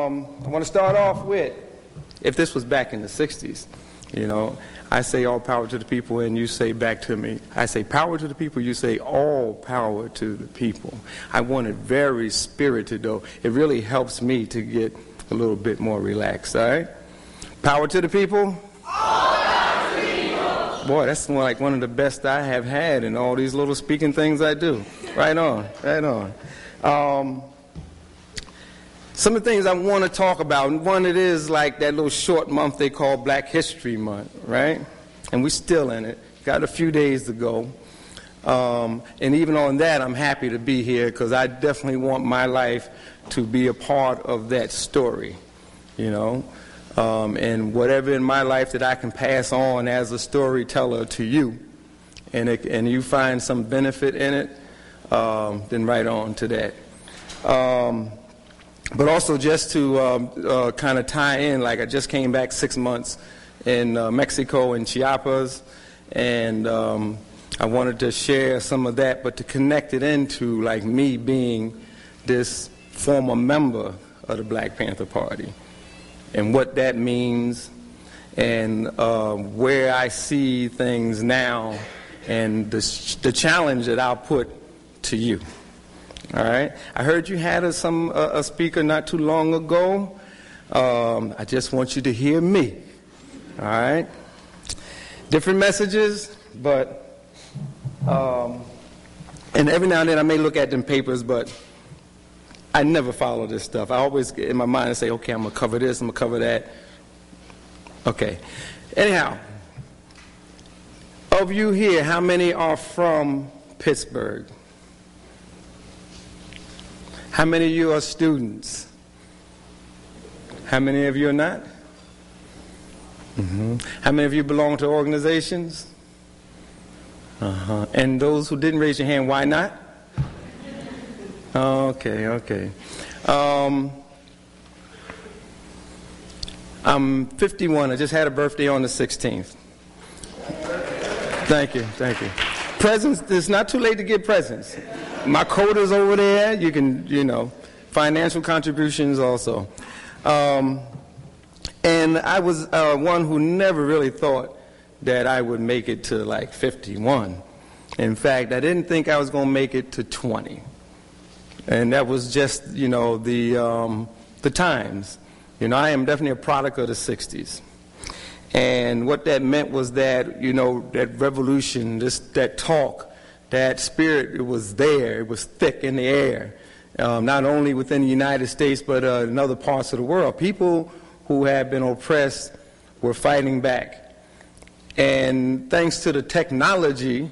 want to start off with, if this was back in the 60s, you know, I say all power to the people and you say back to me, I say power to the people, you say all power to the people. I want it very spirited though. It really helps me to get a little bit more relaxed, all right? Power to the people. All power to the people. Boy, that's like one of the best I have had in all these little speaking things I do. Right on, right on. Some of the things I want to talk about, and one, it is like that little short month they call Black History Month, right? And we're still in it. Got a few days to go. And even on that, I'm happy to be here because I definitely want my life to be a part of that story, you know? And whatever in my life that I can pass on as a storyteller to you, and you find some benefit in it, then right on to that. But also just to kind of tie in, like I just came back 6 months in Mexico in Chiapas, and I wanted to share some of that, but to connect it into like me being this former member of the Black Panther Party and what that means and where I see things now and the challenge that I'll put to you. All right. I heard you had a speaker not too long ago. I just want you to hear me. All right. Different messages, but and every now and then I may look at them papers, but I never follow this stuff. I always in my mind say, okay, I'm gonna cover this, I'm gonna cover that. Okay. Anyhow, of you here, how many are from Pittsburgh? How many of you are students? How many of you are not? Mm-hmm. How many of you belong to organizations? Uh-huh. And those who didn't raise your hand, why not? Okay, okay. I'm 51. I just had a birthday on the 16th. Thank you, thank you. Presents, it's not too late to get presents. My quota's over there. You can, you know, financial contributions also. And I was one who never really thought that I would make it to like 51. In fact, I didn't think I was going to make it to 20. And that was just, you know, the times. You know, I am definitely a product of the 60s. And what that meant was that, you know, that revolution, that talk, that spirit, it was there. It was thick in the air, not only within the United States, but in other parts of the world. People who had been oppressed were fighting back. And thanks to the technology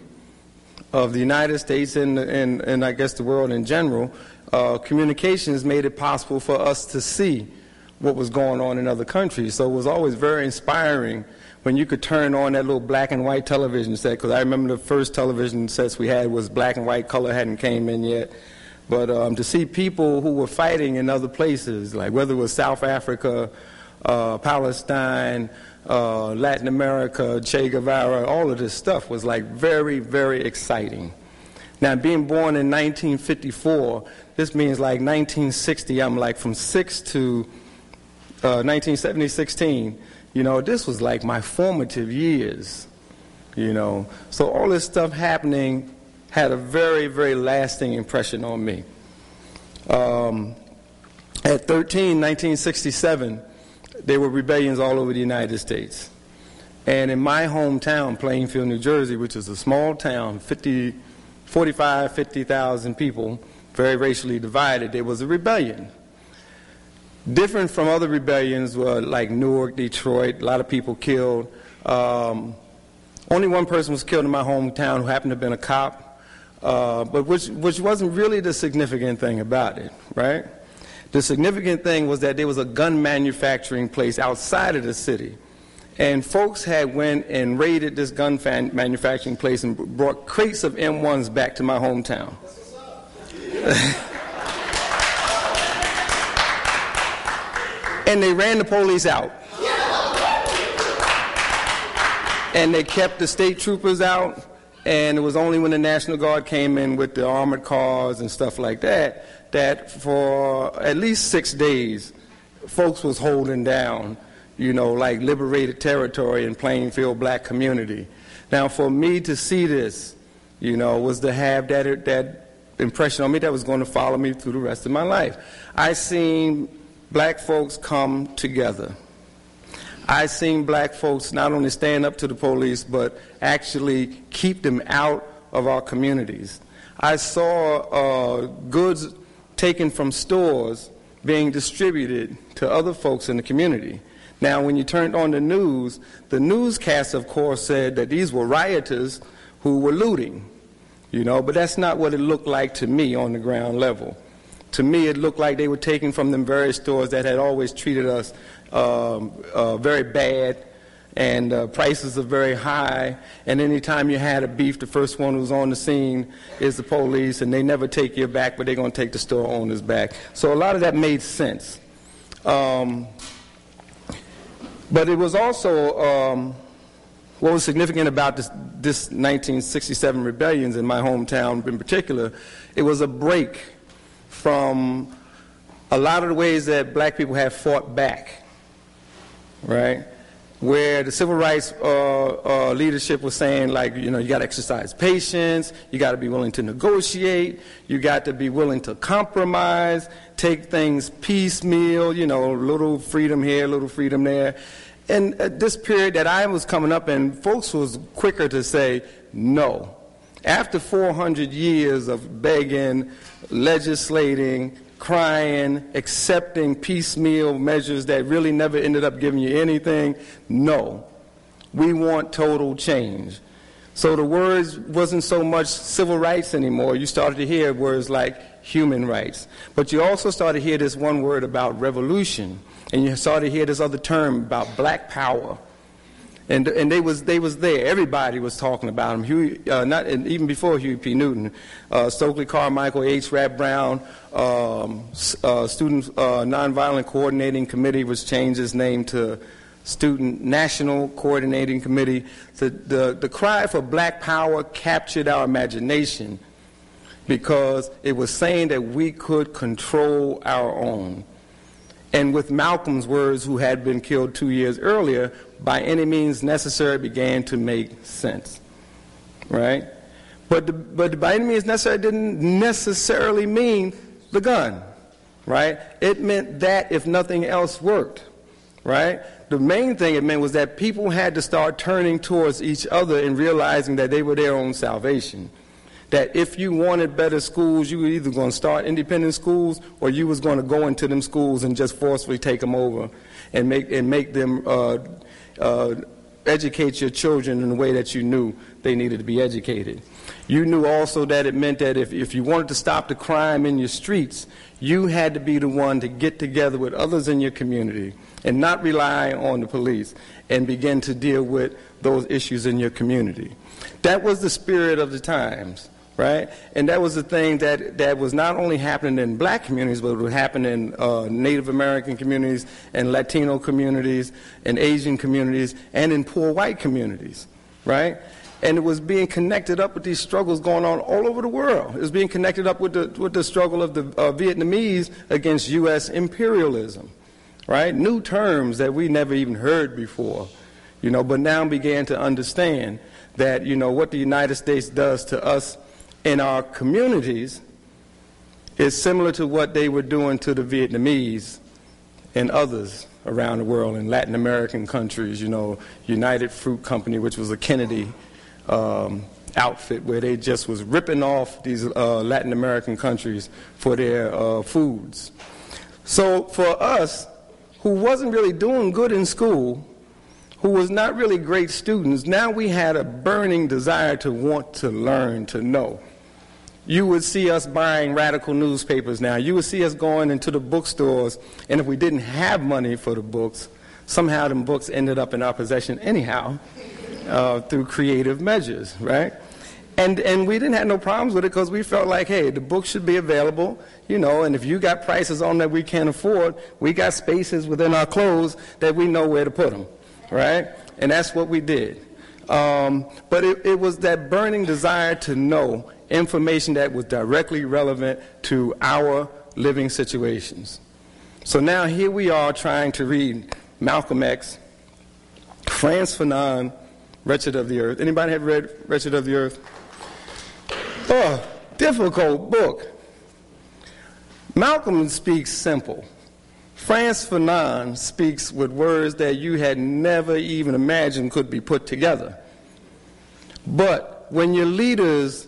of the United States and I guess the world in general, communications made it possible for us to see what was going on in other countries. So it was always very inspiring when you could turn on that little black and white television set, because I remember the first television sets we had was black and white, color hadn't came in yet. But to see people who were fighting in other places, like whether it was South Africa, Palestine, Latin America, Che Guevara, all of this stuff was like very, very exciting. Now, being born in 1954, this means like 1960, I'm like from 6 to 1970, 16, you know, this was like my formative years, you know. So all this stuff happening had a very, very lasting impression on me. At 13, 1967, there were rebellions all over the United States. And in my hometown, Plainfield, New Jersey, which is a small town, 50,000 people, very racially divided, there was a rebellion. Different from other rebellions like Newark, Detroit, a lot of people killed. Only one person was killed in my hometown who happened to have been a cop, but which wasn't really the significant thing about it, right? The significant thing was that there was a gun manufacturing place outside of the city, and folks had went and raided this gun manufacturing place and brought crates of M1s back to my hometown. And they ran the police out. And they kept the state troopers out, and it was only when the National Guard came in with the armored cars and stuff like that, that for at least 6 days, folks was holding down, like liberated territory in Plainfield black community. Now, for me to see this, was to have that impression on me that was going to follow me through the rest of my life. I seen black folks come together. I seen black folks not only stand up to the police, but actually keep them out of our communities. I saw goods taken from stores being distributed to other folks in the community. Now, when you turned on the newscast, of course, said that these were rioters who were looting, but that's not what it looked like to me on the ground level. To me, it looked like they were taken from them various stores that had always treated us very bad, and prices are very high, and anytime you had a beef, the first one who's on the scene is the police, and they never take your back, but they're going to take the store owner's back. So a lot of that made sense. But it was also, what was significant about this 1967 rebellions in my hometown in particular, it was a break from a lot of the ways that black people have fought back, right? Where the civil rights leadership was saying, like, you got to exercise patience, you got to be willing to negotiate, you got to be willing to compromise, take things piecemeal, little freedom here, little freedom there. And at this period that I was coming up in, folks was quicker to say no. After 400 years of begging, legislating, crying, accepting piecemeal measures that really never ended up giving you anything, no. We want total change. So the words wasn't so much civil rights anymore. You started to hear words like human rights. But you also started to hear this one word about revolution. And you started to hear this other term about black power. And they was there. Everybody was talking about them. Even before Huey P. Newton, Stokely Carmichael, H. Rap Brown, Student Nonviolent Coordinating Committee was changed its name to Student National Coordinating Committee. The cry for black power captured our imagination because it was saying that we could control our own. And with Malcolm's words, who had been killed 2 years earlier, by any means necessary began to make sense, right? But by any means necessary didn't necessarily mean the gun, right? It meant that if nothing else worked, right? The main thing it meant was that people had to start turning towards each other and realizing that they were their own salvation. That if you wanted better schools, you were either going to start independent schools or you was going to go into them schools and just forcefully take them over and make them educate your children in the way that you knew they needed to be educated. You knew also that it meant that if you wanted to stop the crime in your streets, you had to be the one to get together with others in your community and not rely on the police and begin to deal with those issues in your community. That was the spirit of the times. Right? And that was the thing that was not only happening in black communities, but it would happen in Native American communities and Latino communities and Asian communities and in poor white communities, right? And it was being connected up with these struggles going on all over the world. It was being connected up with the struggle of the Vietnamese against U.S. imperialism, right? New terms that we never even heard before, but now began to understand that, what the United States does to us in our communities is similar to what they were doing to the Vietnamese and others around the world in Latin American countries, United Fruit Company, which was a Kennedy outfit where they just was ripping off these Latin American countries for their foods. So for us, who wasn't really doing good in school, who was not really great students, now we had a burning desire to want to learn, to know. You would see us buying radical newspapers now. You would see us going into the bookstores, and if we didn't have money for the books, somehow them books ended up in our possession anyhow through creative measures, right? And we didn't have no problems with it because we felt like, hey, the books should be available, and if you got prices on that we can't afford, we got spaces within our clothes that we know where to put them, right? And that's what we did. But it was that burning desire to know information that was directly relevant to our living situations. So now here we are trying to read Malcolm X, Frantz Fanon, Wretched of the Earth. Anybody have read Wretched of the Earth? Oh, difficult book. Malcolm speaks simple. Frantz Fanon speaks with words that you had never even imagined could be put together. But when your leaders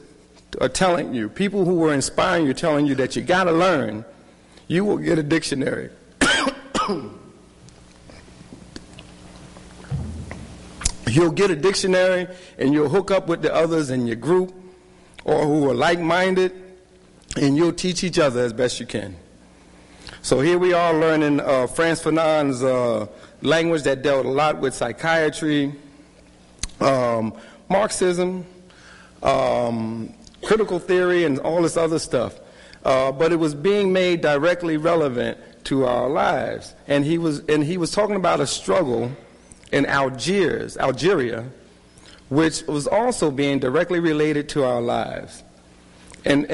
are telling you, people who were inspiring you, telling you that you got to learn, you will get a dictionary. You'll get a dictionary and you'll hook up with the others in your group or who are like-minded, and you'll teach each other as best you can. So here we are learning Frantz Fanon's language that dealt a lot with psychiatry, Marxism, critical theory, and all this other stuff. But it was being made directly relevant to our lives. And he was talking about a struggle in Algeria, which was also being directly related to our lives. And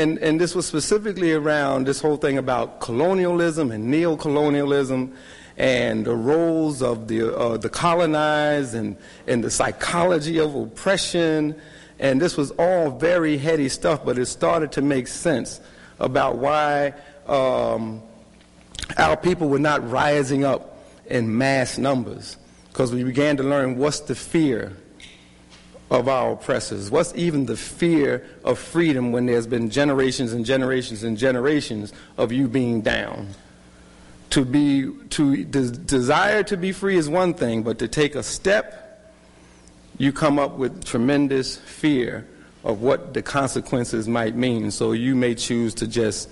this was specifically around this whole thing about colonialism and neo-colonialism and the roles of the colonized and the psychology of oppression. And this was all very heady stuff, but it started to make sense about why our people were not rising up in mass numbers, because we began to learn what's the fear of our oppressors, what's even the fear of freedom when there's been generations and generations and generations of you being down. To desire to be free is one thing, but to take a step, you come up with tremendous fear of what the consequences might mean. So you may choose to just,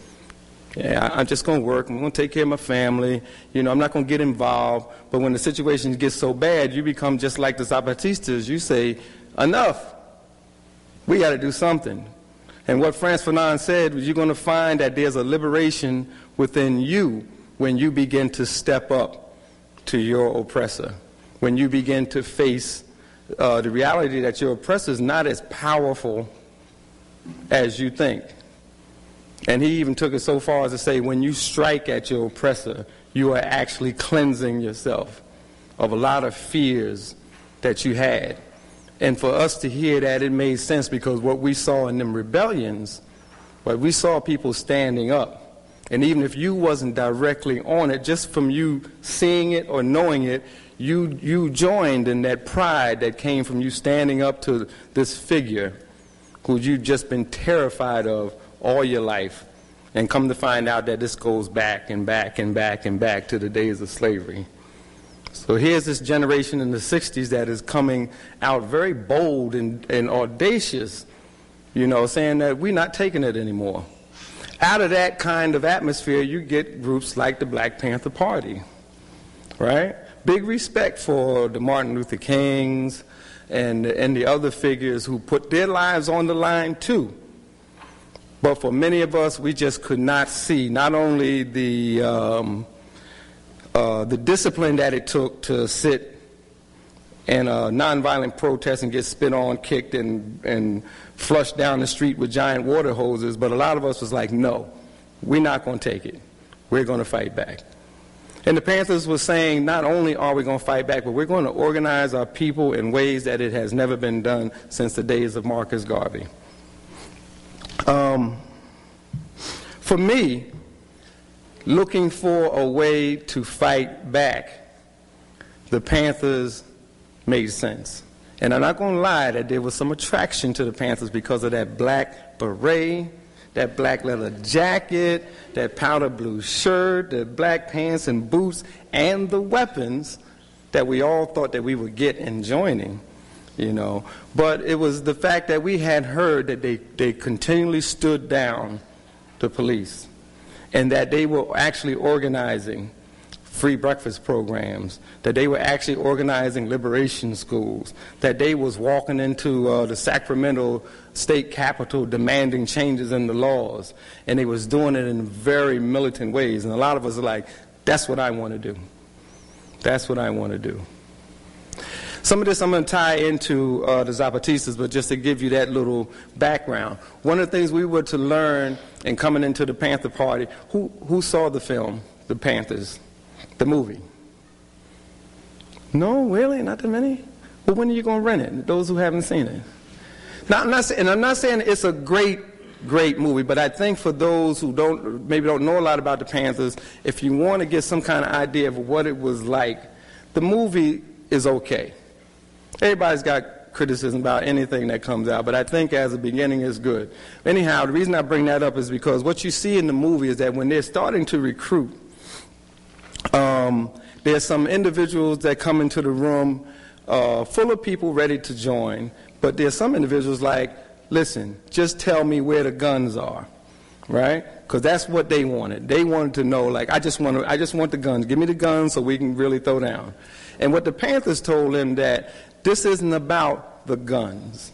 I'm just going to work, I'm going to take care of my family, I'm not going to get involved. But when the situation gets so bad, you become just like the Zapatistas. You say, enough, we got to do something. And what Frantz Fanon said was, you're going to find that there's a liberation within you when you begin to step up to your oppressor, when you begin to face the reality that your oppressor is not as powerful as you think. And he even took it so far as to say, when you strike at your oppressor, you are actually cleansing yourself of a lot of fears that you had. And for us to hear that, it made sense, because what we saw in them rebellions, we saw people standing up. And even if you wasn't directly on it, just from you seeing it or knowing it, you joined in that pride that came from you standing up to this figure who you've just been terrified of all your life, and come to find out that this goes back and back and back and back to the days of slavery. So here's this generation in the 60s that is coming out very bold and audacious, saying that we're not taking it anymore. Out of that kind of atmosphere, you get groups like the Black Panther Party, right? Big respect for the Martin Luther Kings and the other figures who put their lives on the line too. But for many of us, we just could not see not only the discipline that it took to sit in a nonviolent protest and get spit on, kicked, and flushed down the street with giant water hoses, but a lot of us was like, no, we're not going to take it. We're going to fight back. And the Panthers was saying, not only are we going to fight back, but we're going to organize our people in ways that it has never been done since the days of Marcus Garvey. For me, looking for a way to fight back, the Panthers made sense. And I'm not going to lie that there was some attraction to the Panthers because of that black beret, that black leather jacket, that powder blue shirt, the black pants and boots, and the weapons that we all thought that we would get in joining. But it was the fact that we had heard that they continually stood down the police, and that they were actually organizing free breakfast programs, that they were actually organizing liberation schools, that they was walking into the Sacramento state capitol demanding changes in the laws, and they was doing it in very militant ways. And a lot of us are like, that's what I want to do. That's what I want to do. Some of this I'm going to tie into the Zapatistas, but just to give you that little background. One of the things we were to learn in coming into the Panther Party, who saw the film the Panthers, the movie? No, really? Not that many? Well, when are you going to rent it? Those who haven't seen it. Now, I'm not saying it's a great movie, but I think for those who maybe don't know a lot about the Panthers, if you want to get some kind of idea of what it was like, the movie is okay. Everybody's got criticism about anything that comes out, but I think as a beginning it's good. Anyhow, the reason I bring that up is because what you see in the movie is that when they're starting to recruit, there's some individuals that come into the room full of people ready to join, but there's some individuals like, listen, just tell me where the guns are, right? Because that's what they wanted. They wanted to know, like, I just want the guns. Give me the guns so we can really throw down. And what the Panthers told them that this isn't about the guns.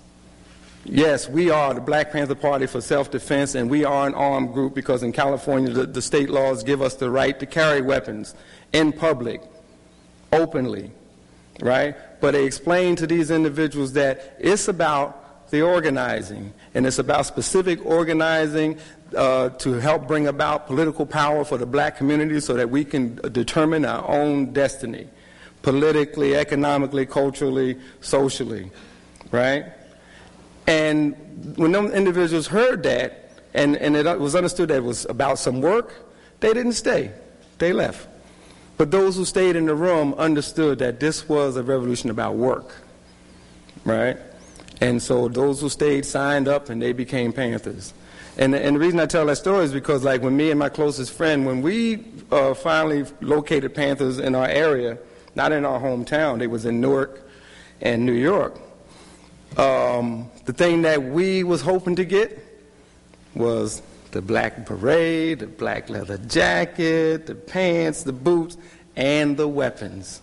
Yes, we are the Black Panther Party for self-defense, and we are an armed group because in California the state laws give us the right to carry weapons in public, openly, right? But they explained to these individuals that it's about the organizing, and it's about specific organizing to help bring about political power for the black community so that we can determine our own destiny, politically, economically, culturally, socially, right? And when them individuals heard that, and it was understood that it was about some work, they didn't stay. They left. But those who stayed in the room understood that this was a revolution about work, right? And so those who stayed signed up and they became Panthers. And the reason I tell that story is because, like, when me and my closest friend, when we finally located Panthers in our area, not in our hometown, they was in Newark and New York, the thing that we was hoping to get was the black beret, the black leather jacket, the pants, the boots, and the weapons,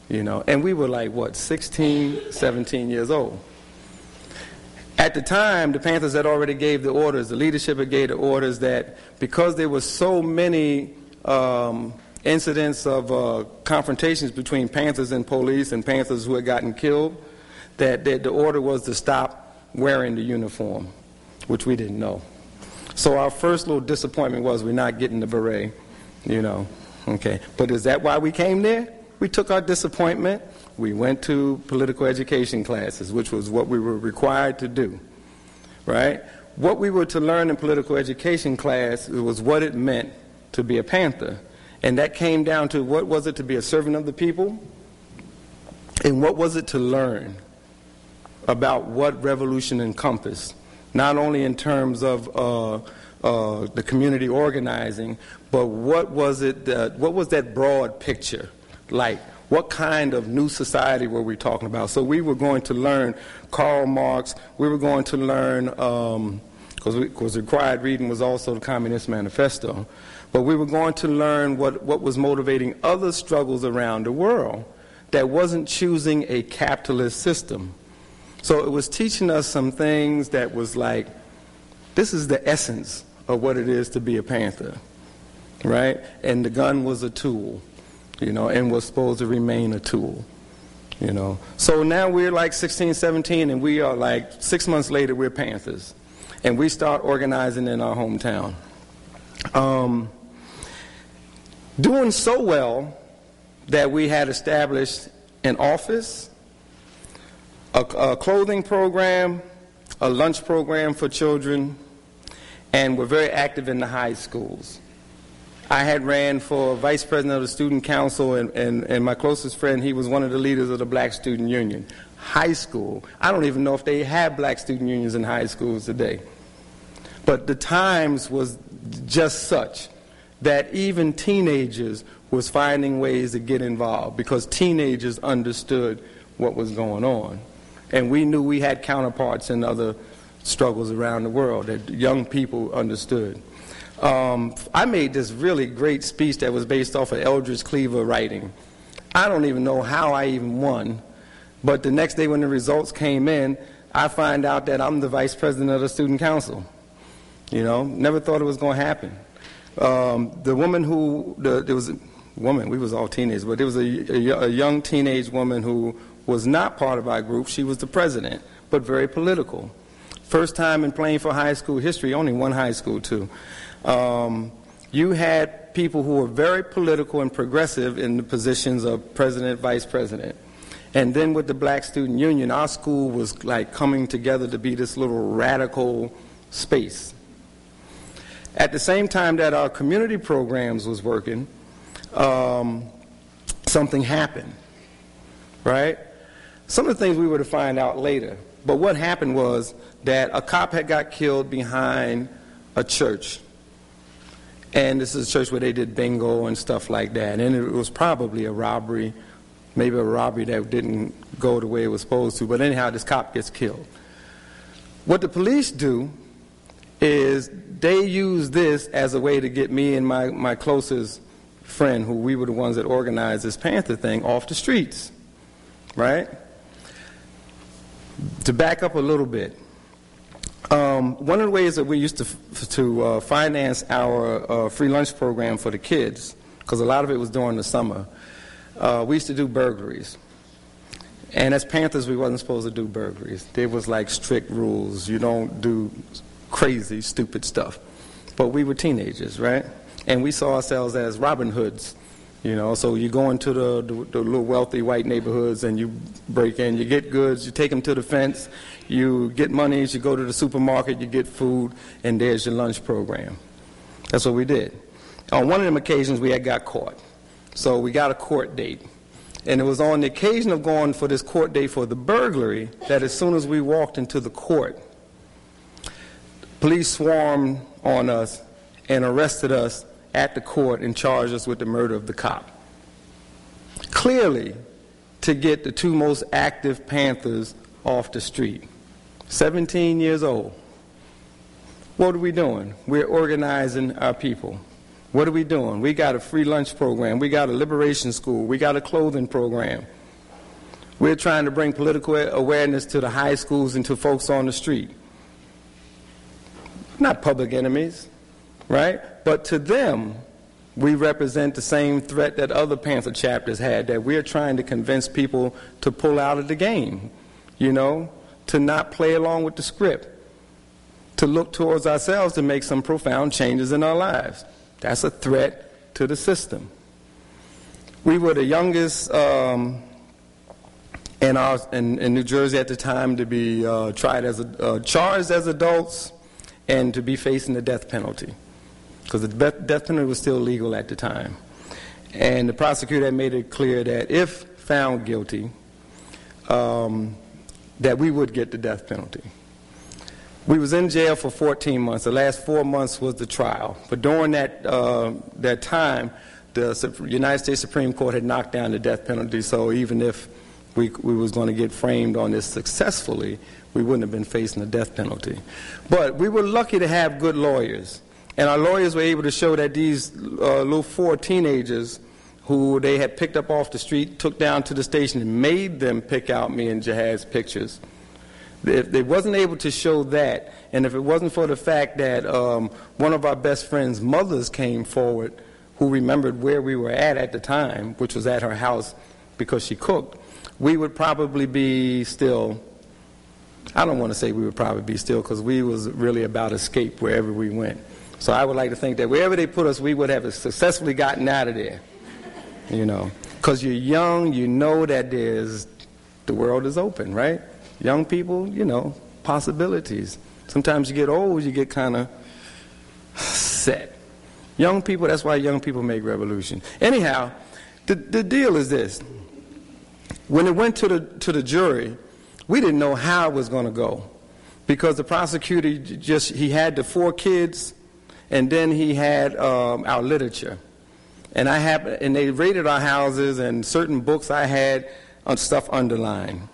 you know. And we were like, what, 16, 17 years old. At the time, the Panthers had already gave the orders, the leadership had gave the orders that because there were so many incidents of confrontations between Panthers and police and Panthers who had gotten killed, that the order was to stop wearing the uniform, which we didn't know. So our first little disappointment was we're not getting the beret, you know. Okay, but is that why we came there? We took our disappointment. We went to political education classes, which was what we were required to do, right? What we were to learn in political education class was what it meant to be a Panther. And that came down to what was it to be a servant of the people, and what was it to learn about what revolution encompassed, not only in terms of the community organizing, but what was that broad picture like? What kind of new society were we talking about? So we were going to learn Karl Marx. We were going to learn, because required reading was also the Communist Manifesto. But we were going to learn what was motivating other struggles around the world that wasn't choosing a capitalist system. So it was teaching us some things that was like, this is the essence of what it is to be a Panther, right? And the gun was a tool, you know, and was supposed to remain a tool, you know. So now we're like 16, 17, and we are like 6 months later, we're Panthers. And we start organizing in our hometown. Doing so well that we had established an office, a clothing program, a lunch program for children, and we're very active in the high schools. I had ran for vice president of the student council, and my closest friend, he was one of the leaders of the Black Student Union. High school, I don't even know if they have black student unions in high schools today. But the times was just such that even teenagers was finding ways to get involved because teenagers understood what was going on. And we knew we had counterparts in other struggles around the world that young people understood. I made this really great speech that was based off of Eldridge Cleaver writing. I don't even know how I even won, but the next day when the results came in, I find out that I'm the vice president of the student council. You know, never thought it was going to happen. The woman there was a woman, we was all teenagers, but there was a young teenage woman who was not part of our group. She was the president, but very political. First time in playing for high school history, only one high school too. you had people who were very political and progressive in the positions of president, vice president. And then with the Black Student Union, our school was like coming together to be this little radical space. At the same time that our community programs was working, something happened, right? Some of the things we were to find out later. But what happened was that a cop had got killed behind a church. And this is a church where they did bingo and stuff like that. And it was probably a robbery, maybe a robbery that didn't go the way it was supposed to. But anyhow, this cop gets killed. What the police do is they use this as a way to get me and my closest friend, who we were the ones that organized this Panther thing, off the streets, right? To back up a little bit, one of the ways that we used to finance our free lunch program for the kids, because a lot of it was during the summer, we used to do burglaries. And as Panthers, we wasn't supposed to do burglaries. There was like strict rules. You don't do crazy, stupid stuff. But we were teenagers, right? And we saw ourselves as Robin Hoods, you know. So you go into the little wealthy white neighborhoods and you break in, you get goods, you take them to the fence, you get monies, you go to the supermarket, you get food, and there's your lunch program. That's what we did. On one of them occasions, we had got caught. So we got a court date. And it was on the occasion of going for this court date for the burglary that as soon as we walked into the court, police swarmed on us and arrested us at the court and charged us with the murder of the cop. Clearly, to get the two most active Panthers off the street. 17 years old. What are we doing? We're organizing our people. What are we doing? We got a free lunch program. We got a liberation school. We got a clothing program. We're trying to bring political awareness to the high schools and to folks on the street. Not public enemies, right? But to them, we represent the same threat that other Panther chapters had, that we're trying to convince people to pull out of the game, you know, to not play along with the script, to look towards ourselves to make some profound changes in our lives. That's a threat to the system. We were the youngest in New Jersey at the time to be charged as adults and to be facing the death penalty, because the death penalty was still legal at the time. And the prosecutor had made it clear that if found guilty, that we would get the death penalty. We was in jail for 14 months. The last 4 months was the trial. But during that time, the United States Supreme Court had knocked down the death penalty, so even if we was going to get framed on this successfully, we wouldn't have been facing the death penalty. But we were lucky to have good lawyers. And our lawyers were able to show that these little 4 teenagers who they had picked up off the street, took down to the station and made them pick out me and Jihad's pictures. If they wasn't able to show that, and if it wasn't for the fact that one of our best friends' mothers came forward, who remembered where we were at the time, which was at her house because she cooked, we would probably be still. I don't want to say we would probably be still, because we was really about escape wherever we went. So I would like to think that wherever they put us, we would have successfully gotten out of there, you know. Because you're young, you know that the world is open, right? Young people, you know, possibilities. Sometimes you get old, you get kind of set. Young people, that's why young people make revolution. Anyhow, the deal is this. When it went to the jury, we didn't know how it was going to go, because the prosecutor he had the 4 kids, and then he had our literature. And they raided our houses, and certain books I had stuff underlined.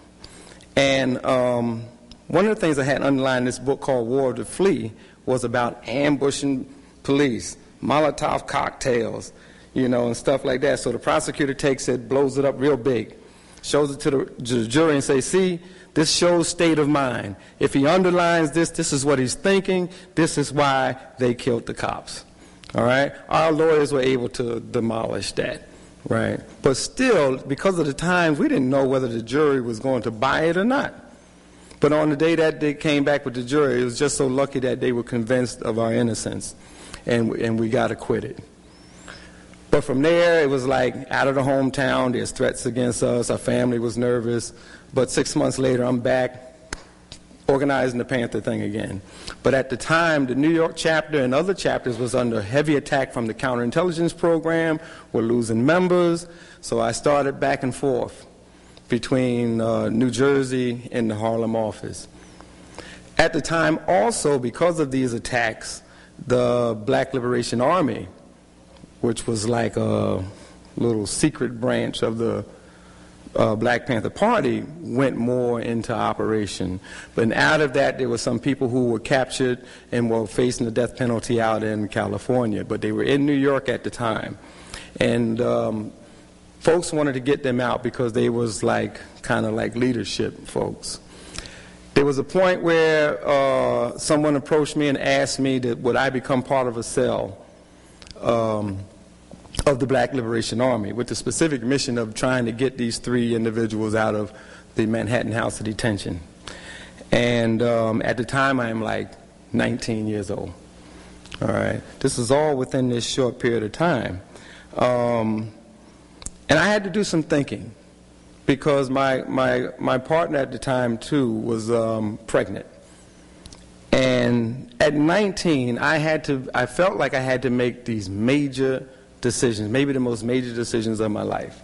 And one of the things I had underlined in this book called War of the Flea was about ambushing police, Molotov cocktails, you know, and stuff like that. So the prosecutor takes it, blows it up real big, shows it to the jury and says, see, this shows state of mind. If he underlines this, this is what he's thinking. This is why they killed the cops. All right? Our lawyers were able to demolish that. Right. But still, because of the times, we didn't know whether the jury was going to buy it or not. But on the day that they came back with the jury, it was just so lucky that they were convinced of our innocence. and we got acquitted. But from there, it was like out of the hometown, there's threats against us, our family was nervous, but 6 months later, I'm back organizing the Panther thing again. But at the time, the New York chapter and other chapters was under heavy attack from the counterintelligence program. We're losing members, so I started back and forth between New Jersey and the Harlem office. At the time, also, because of these attacks, the Black Liberation Army, which was like a little secret branch of the Black Panther Party, went more into operation. But out of that, there were some people who were captured and were facing the death penalty out in California, but they were in New York at the time. And folks wanted to get them out because they was like kind of like leadership folks. There was a point where someone approached me and asked me that would I become part of a cell of the Black Liberation Army with the specific mission of trying to get these 3 individuals out of the Manhattan House of Detention. And at the time, I'm like 19 years old. All right. This is all within this short period of time. And I had to do some thinking because my partner at the time, too, was pregnant. And at 19, I felt like I had to make these major decisions, maybe the most major decisions of my life.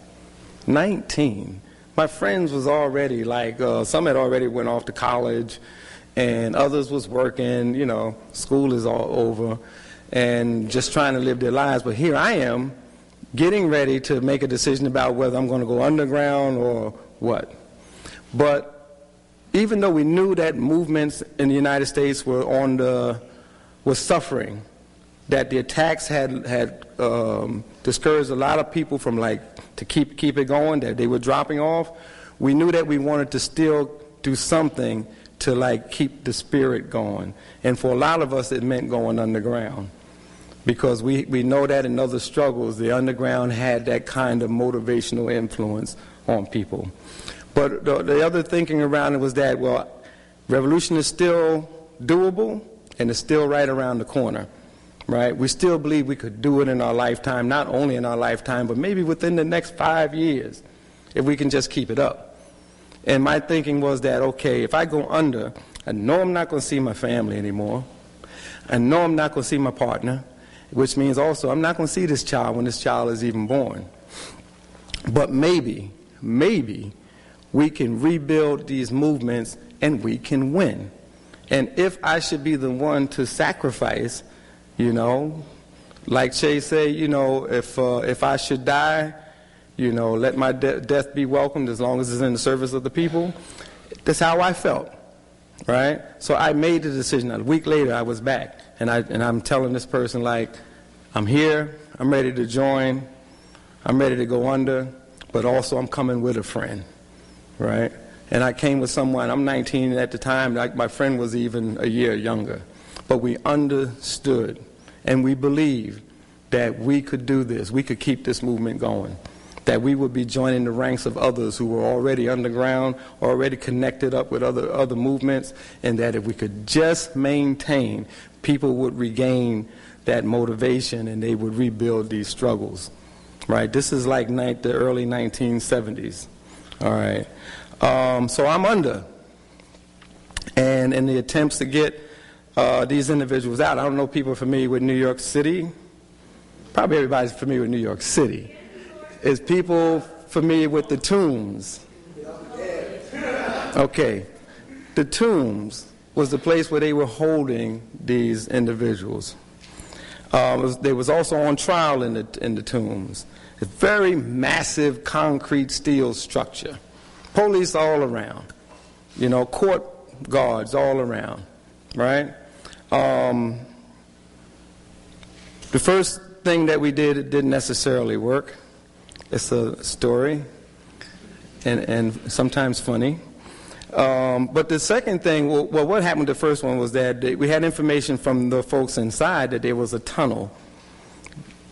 19. My friends was already like, some had already went off to college, and others was working, you know, school is all over, and just trying to live their lives. But here I am, getting ready to make a decision about whether I'm going to go underground or what. But even though we knew that movements in the United States were suffering, that the attacks had discouraged a lot of people from to keep it going, that they were dropping off, we knew that we wanted to still do something to keep the spirit going. And for a lot of us, it meant going underground. Because we know that in other struggles, the underground had that kind of motivational influence on people. But the other thinking around it was that, well, revolution is still doable, and it's still right around the corner. Right? We still believe we could do it in our lifetime, not only in our lifetime, but maybe within the next 5 years, if we can just keep it up. And my thinking was that, okay, if I go under, I know I'm not going to see my family anymore. I know I'm not going to see my partner, which means also I'm not going to see this child when this child is even born. But maybe we can rebuild these movements and we can win. And if I should be the one to sacrifice, you know, like Che say, you know, if I should die, you know, let my death be welcomed as long as it's in the service of the people. That's how I felt, right? So I made the decision. A week later, I was back, and I'm telling this person, like, I'm here, I'm ready to join, I'm ready to go under, but also I'm coming with a friend, right? And I came with someone, I'm 19 at the time, my friend was even a year younger. But we understood and we believed that we could do this, we could keep this movement going, that we would be joining the ranks of others who were already underground, already connected up with other movements, and that if we could just maintain, people would regain that motivation and they would rebuild these struggles. Right? This is like the early 1970s. All right. So I'm under. And in the attempts to get these individuals out, I don't know if people are familiar with New York City. Probably everybody's familiar with New York City. Is people familiar with the Tombs? Okay. The Tombs was the place where they were holding these individuals. They was also on trial in the Tombs. A very massive concrete steel structure. Police all around. You know, court guards all around. Right? The first thing that we did, it didn't necessarily work. It's a story and sometimes funny. But the second thing, well, what happened to the first one was that we had information from the folks inside that there was a tunnel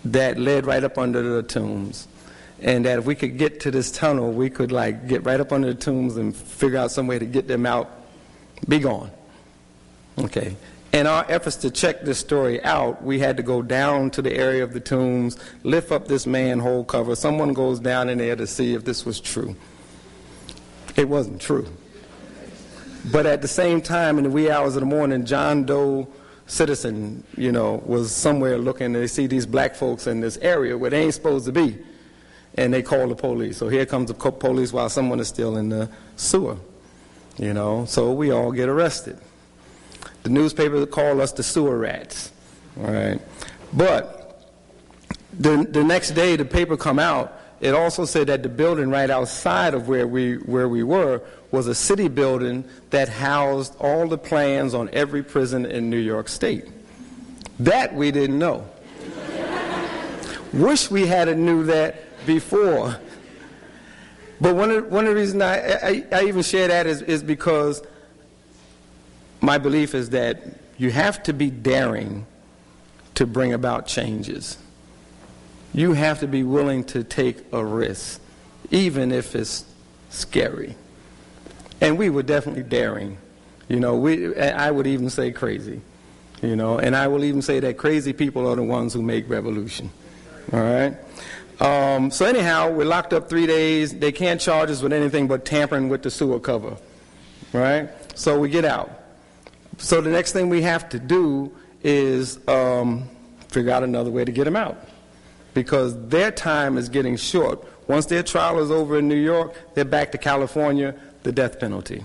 that led right up under the tombs. And that if we could get to this tunnel, we could get right up under the tombs and figure out some way to get them out, be gone. Okay. In our efforts to check this story out, we had to go down to the area of the tombs, lift up this manhole cover. Someone goes down in there to see if this was true. It wasn't true. But at the same time, in the wee hours of the morning, John Doe citizen, was somewhere looking, and they see these black folks in this area where they ain't supposed to be, and they call the police. So here comes the police while someone is still in the sewer, So we all get arrested. The newspaper called us the sewer rats, all right? But the next day, the paper come out. It also said that the building right outside of where we were was a city building that housed all the plans on every prison in New York State. That we didn't know. Wish we had knew that before. But one of the reasons I even share that is because my belief is that you have to be daring to bring about changes. You have to be willing to take a risk, even if it's scary. And we were definitely daring. I would even say crazy. And I will even say that crazy people are the ones who make revolution. All right? So anyhow, we're locked up 3 days. They can't charge us with anything but tampering with the sewer cover. Right? So we get out. So the next thing we have to do is figure out another way to get them out, because their time is getting short. Once their trial is over in New York, they're back to California, the death penalty.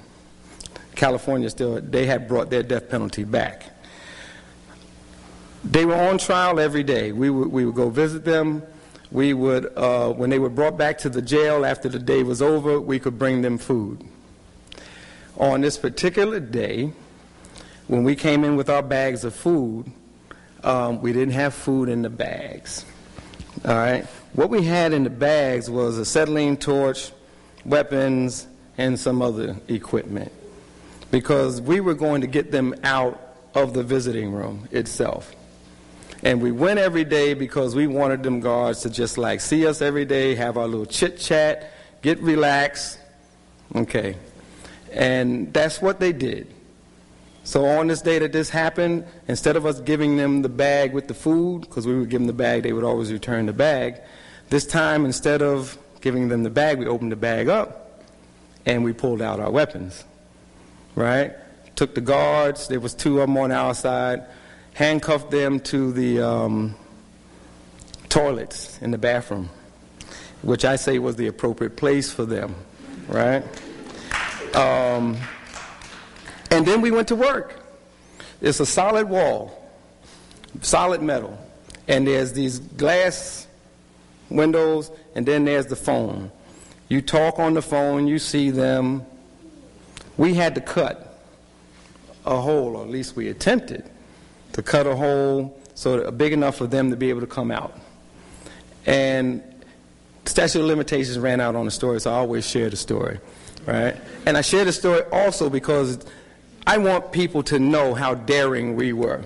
California they had brought their death penalty back. They were on trial every day. We would go visit them. We would, when they were brought back to the jail after the day was over, we could bring them food. On this particular day, when we came in with our bags of food, we didn't have food in the bags. All right? What we had in the bags was a acetylene torch, weapons, and some other equipment, because we were going to get them out of the visiting room itself. And we went every day because we wanted them guards to just see us every day, have our little chit-chat, get relaxed. Okay. And that's what they did. So on this day that this happened, instead of us giving them the bag with the food, because we would give them the bag, they would always return the bag. This time, instead of giving them the bag, we opened the bag up and we pulled out our weapons. Right? Took the guards, there was 2 of them on our side, handcuffed them to the toilets in the bathroom, which I say was the appropriate place for them. Right? And then we went to work. It's a solid wall, solid metal, and there's these glass windows, and then there's the phone. You talk on the phone, you see them. We had to cut a hole, or at least we attempted to cut a hole big enough for them to be able to come out. And statute of limitations ran out on the story, so I always share the story, right? And I share the story also because I want people to know how daring we were.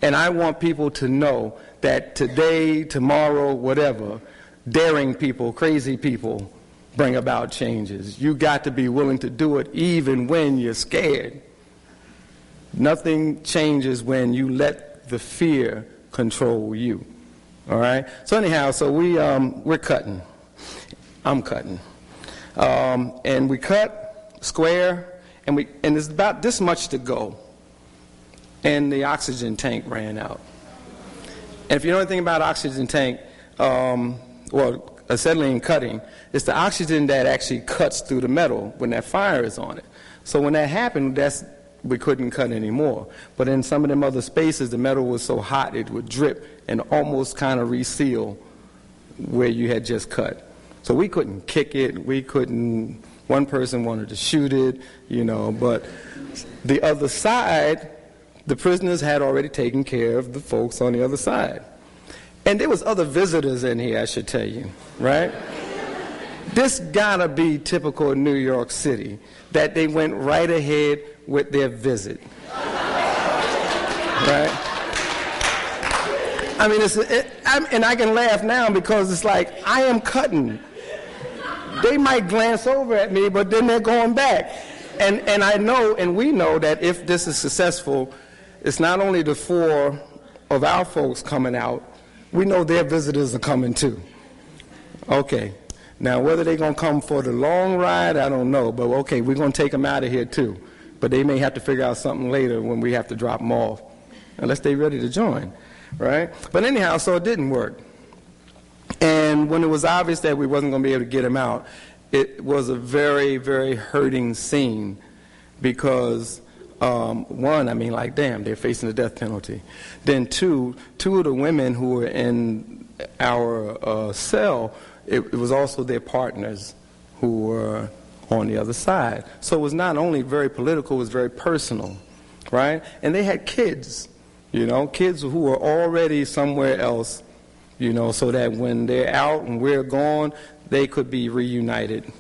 And I want people to know that today, tomorrow, whatever, daring people, crazy people bring about changes. You got to be willing to do it even when you're scared. Nothing changes when you let the fear control you. All right? So anyhow, we're cutting. I'm cutting. And we cut square. And there's about this much to go, and the oxygen tank ran out. And if you know anything about oxygen tank, acetylene cutting, it's the oxygen that actually cuts through the metal when that fire is on it. So when that happened, we couldn't cut anymore. But in some of them other spaces, the metal was so hot it would drip and almost kind of reseal where you had just cut. So we couldn't kick it, we couldn't. One person wanted to shoot it, but the other side, the prisoners had already taken care of the folks on the other side. And there was other visitors in here, I should tell you, right? This gotta be typical of New York City, that they went right ahead with their visit, right? I mean, and I can laugh now because it's like, I am cutting. They might glance over at me, but then they're going back. And I know, and we know that if this is successful, it's not only the 4 of our folks coming out, we know their visitors are coming too. Okay. Now, whether they're going to come for the long ride, I don't know. But, okay, we're going to take them out of here, too. But they may have to figure out something later when we have to drop them off, unless they're ready to join, right? But anyhow, so it didn't work. And when it was obvious that we wasn't going to be able to get them out, it was a very, very hurting scene because, one, I mean, like, damn, they're facing the death penalty. Then, two of the women who were in our cell, it was also their partners who were on the other side. So it was not only very political, it was very personal, right? And they had kids, kids who were already somewhere else, so that when they're out and we're gone, they could be reunited,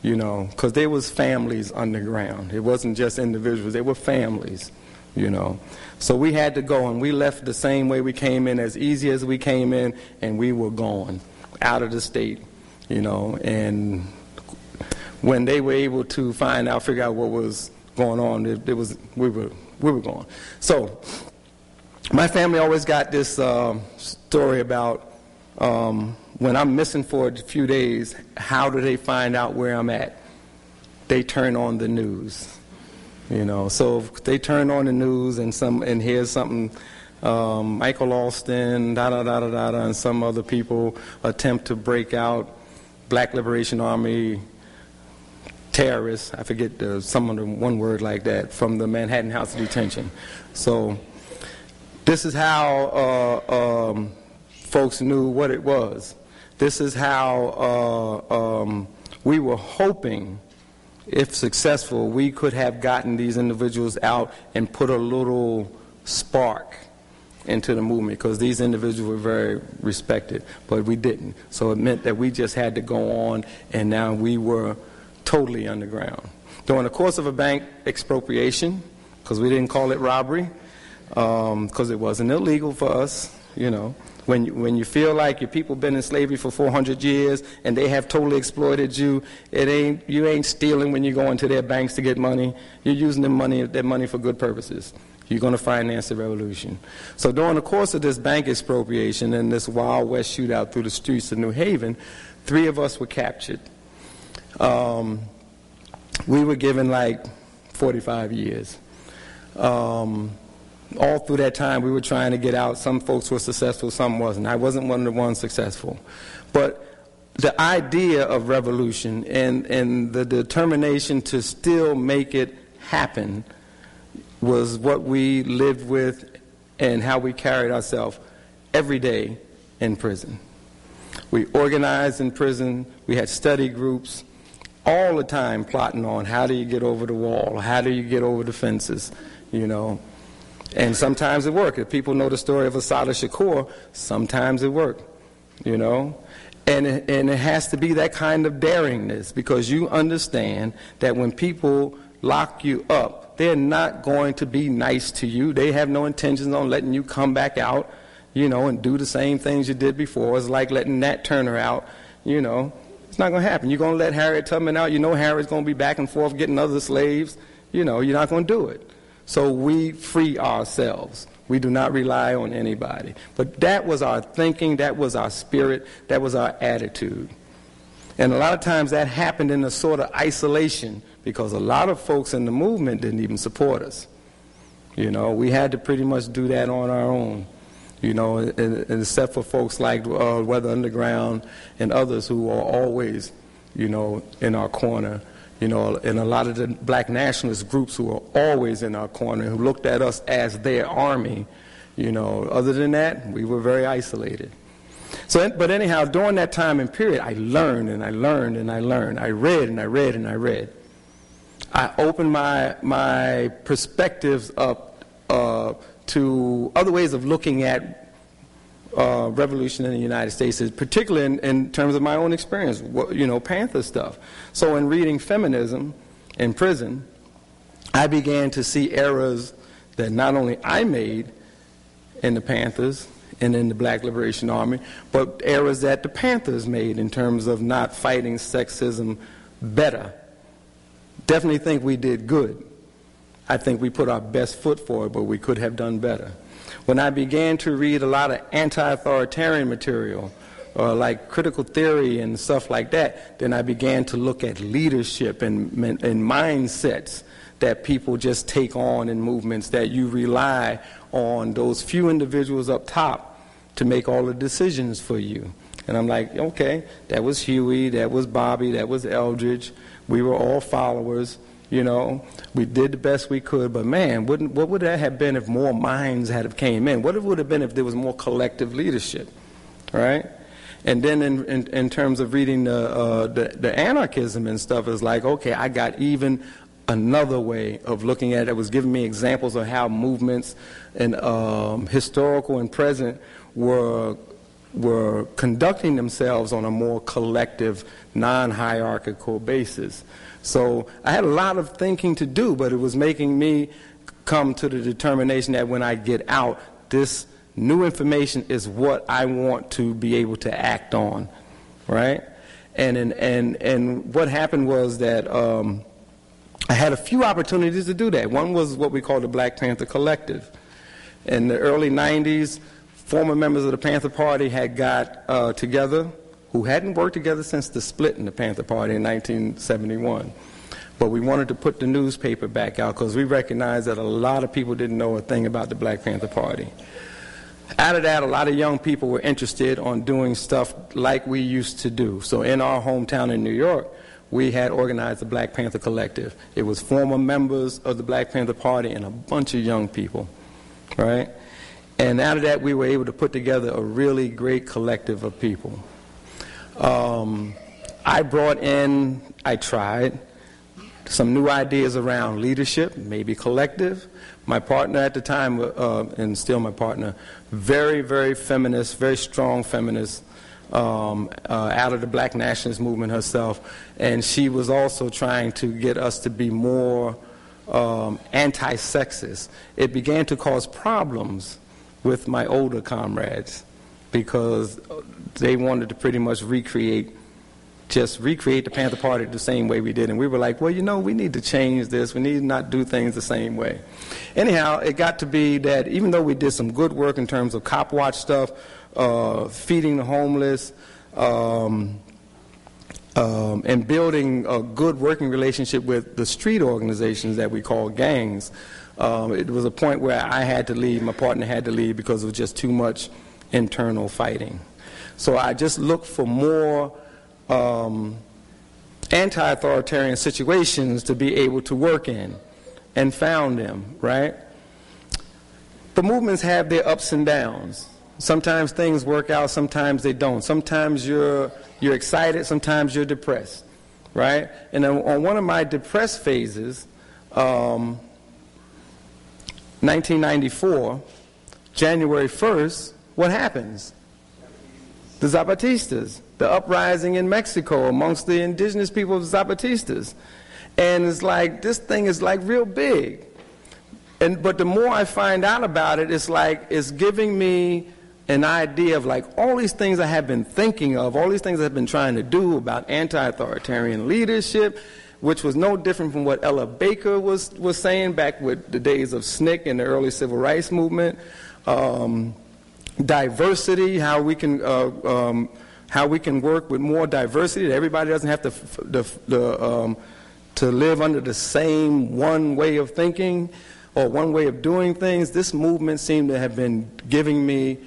because there was families underground. It wasn't just individuals, they were families, So we had to go, and we left the same way we came in, as easy as we came in, and we were gone out of the state, and when they were able to figure out what was going on, we were gone. So my family always got this story about when I'm missing for a few days, how do they find out where I'm at? They turn on the news, So if they turn on the news and here's something. Michael Alston, and some other people attempt to break out Black Liberation Army terrorists, I forget some of the one word like that, from the Manhattan House of Detention. So this is how folks knew what it was. This is how we were hoping, if successful, we could have gotten these individuals out and put a little spark into the movement, because these individuals were very respected, but we didn't. So it meant that we just had to go on, and now we were totally underground. During the course of a bank expropriation, because we didn't call it robbery, because it wasn't illegal for us, When you feel like your people been in slavery for 400 years and they have totally exploited you, you ain't stealing when you go into their banks to get money. You're using their money for good purposes. You're going to finance the revolution. So during the course of this bank expropriation and this Wild West shootout through the streets of New Haven, 3 of us were captured. We were given like 45 years. All through that time, we were trying to get out. Some folks were successful, some wasn't. I wasn't one of the ones successful. But the idea of revolution and the determination to still make it happen was what we lived with and how we carried ourselves every day in prison. We organized in prison. We had study groups all the time plotting on how do you get over the wall, how do you get over the fences, And sometimes it worked. If people know the story of Assata Shakur, sometimes it worked, And it has to be that kind of daringness, because you understand that when people lock you up, they're not going to be nice to you. They have no intentions on letting you come back out, and do the same things you did before. It's like letting Nat Turner out, It's not going to happen. You're going to let Harriet Tubman out. Harriet's going to be back and forth getting other slaves. You're not going to do it. So we free ourselves. We do not rely on anybody. But that was our thinking, that was our spirit, that was our attitude. And a lot of times that happened in a sort of isolation, because a lot of folks in the movement didn't even support us. We had to pretty much do that on our own, and except for folks like Weather Underground and others who are always, in our corner. And a lot of the black nationalist groups who are always in our corner, who looked at us as their army, Other than that, we were very isolated. But anyhow, during that time and period, I learned and I learned and I learned. I read and I read and I read. I opened my perspectives up to other ways of looking at revolution in the United States, particularly in terms of my own experience, Panther stuff. So in reading feminism in prison, I began to see errors that not only I made in the Panthers and in the Black Liberation Army, but errors that the Panthers made in terms of not fighting sexism better. Definitely think we did good, I think we put our best foot forward, but we could have done better. When I began to read a lot of anti-authoritarian material, like critical theory and stuff like that, then I began to look at leadership and mindsets that people just take on in movements, that you rely on those few individuals up top to make all the decisions for you. And I'm like, okay, that was Huey, that was Bobby, that was Eldridge. We were all followers, you know. We did the best we could, but man, what would that have been if more minds had have came in? What it would have been if there was more collective leadership, right? And then in terms of reading the anarchism and stuff, it's like, okay, I got even another way of looking at it. It was giving me examples of how movements and historical and present were conducting themselves on a more collective, non-hierarchical basis. So I had a lot of thinking to do, but it was making me come to the determination that when I get out, this new information is what I want to be able to act on, right? And what happened was that I had a few opportunities to do that. One was what we call the Black Panther Collective. In the early 90s, former members of the Panther Party had got together, who hadn't worked together since the split in the Panther Party in 1971. But we wanted to put the newspaper back out because we recognized that a lot of people didn't know a thing about the Black Panther Party. Out of that, a lot of young people were interested on doing stuff like we used to do. So in our hometown in New York, we had organized the Black Panther Collective. It was former members of the Black Panther Party and a bunch of young people, right? And out of that, we were able to put together a really great collective of people. I tried some new ideas around leadership, maybe collective. My partner at the time, and still my partner, very, very feminist, very strong feminist, out of the black nationalist movement herself. And she was also trying to get us to be more anti-sexist. It began to cause problems with my older comrades because they wanted to pretty much recreate the Panther Party the same way we did. And we were like, well, you know, we need to change this. We need to not do things the same way. Anyhow, it got to be that even though we did some good work in terms of cop watch stuff, feeding the homeless, and building a good working relationship with the street organizations that we call gangs, it was a point where I had to leave, my partner had to leave because it was just too much internal fighting. So I just looked for more anti-authoritarian situations to be able to work in, and found them, right? The movements have their ups and downs. Sometimes things work out, sometimes they don't. Sometimes you're excited, sometimes you're depressed, right? And on one of my depressed phases, 1994, January 1st, what happens? The Zapatistas, the uprising in Mexico amongst the indigenous people of the Zapatistas. And it's like, this thing is like real big. But the more I find out about it, it's like, it's giving me an idea of like all these things I have been thinking of, all these things I've been trying to do about anti-authoritarian leadership, which was no different from what Ella Baker was saying back with the days of SNCC and the early civil rights movement. Diversity, how we can work with more diversity, that everybody doesn't have to live under the same one way of thinking or one way of doing things. This movement seemed to have been giving me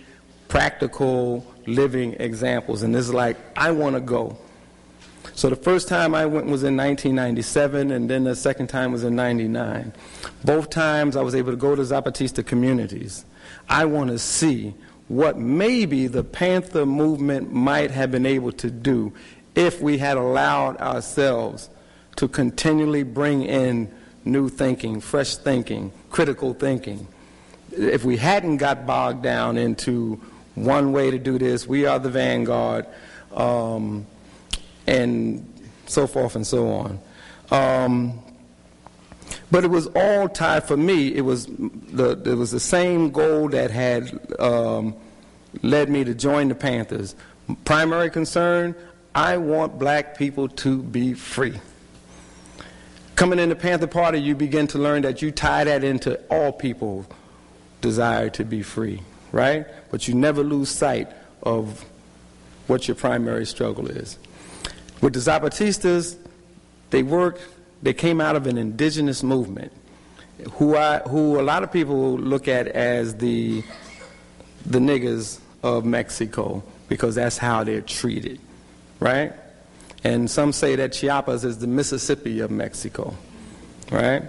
practical living examples, and it's like, I want to go. So the first time I went was in 1997, and then the second time was in 99. Both times I was able to go to Zapatista communities. I want to see what maybe the Panther movement might have been able to do if we had allowed ourselves to continually bring in new thinking, fresh thinking, critical thinking. If we hadn't got bogged down into one way to do this, we are the vanguard, and so forth and so on. But it was all tied, for me, it was the same goal that had led me to join the Panthers. Primary concern, I want black people to be free. Coming in the Panther Party, you begin to learn that you tie that into all people's desire to be free, right? But you never lose sight of what your primary struggle is. With the Zapatistas, they came out of an indigenous movement who a lot of people look at as the niggers of Mexico, because that's how they're treated, right? And some say that Chiapas is the Mississippi of Mexico, right?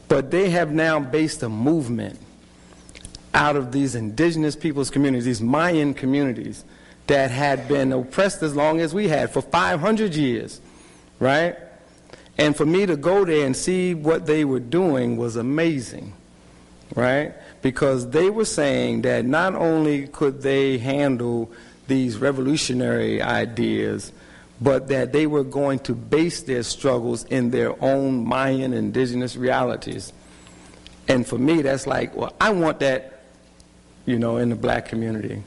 But they have now based a movement out of these indigenous people's communities, these Mayan communities that had been oppressed as long as we had, for 500 years, right? And for me to go there and see what they were doing was amazing, right? Because they were saying that not only could they handle these revolutionary ideas, but that they were going to base their struggles in their own Mayan indigenous realities. And for me, that's like, well, I want that, you know, in the black community.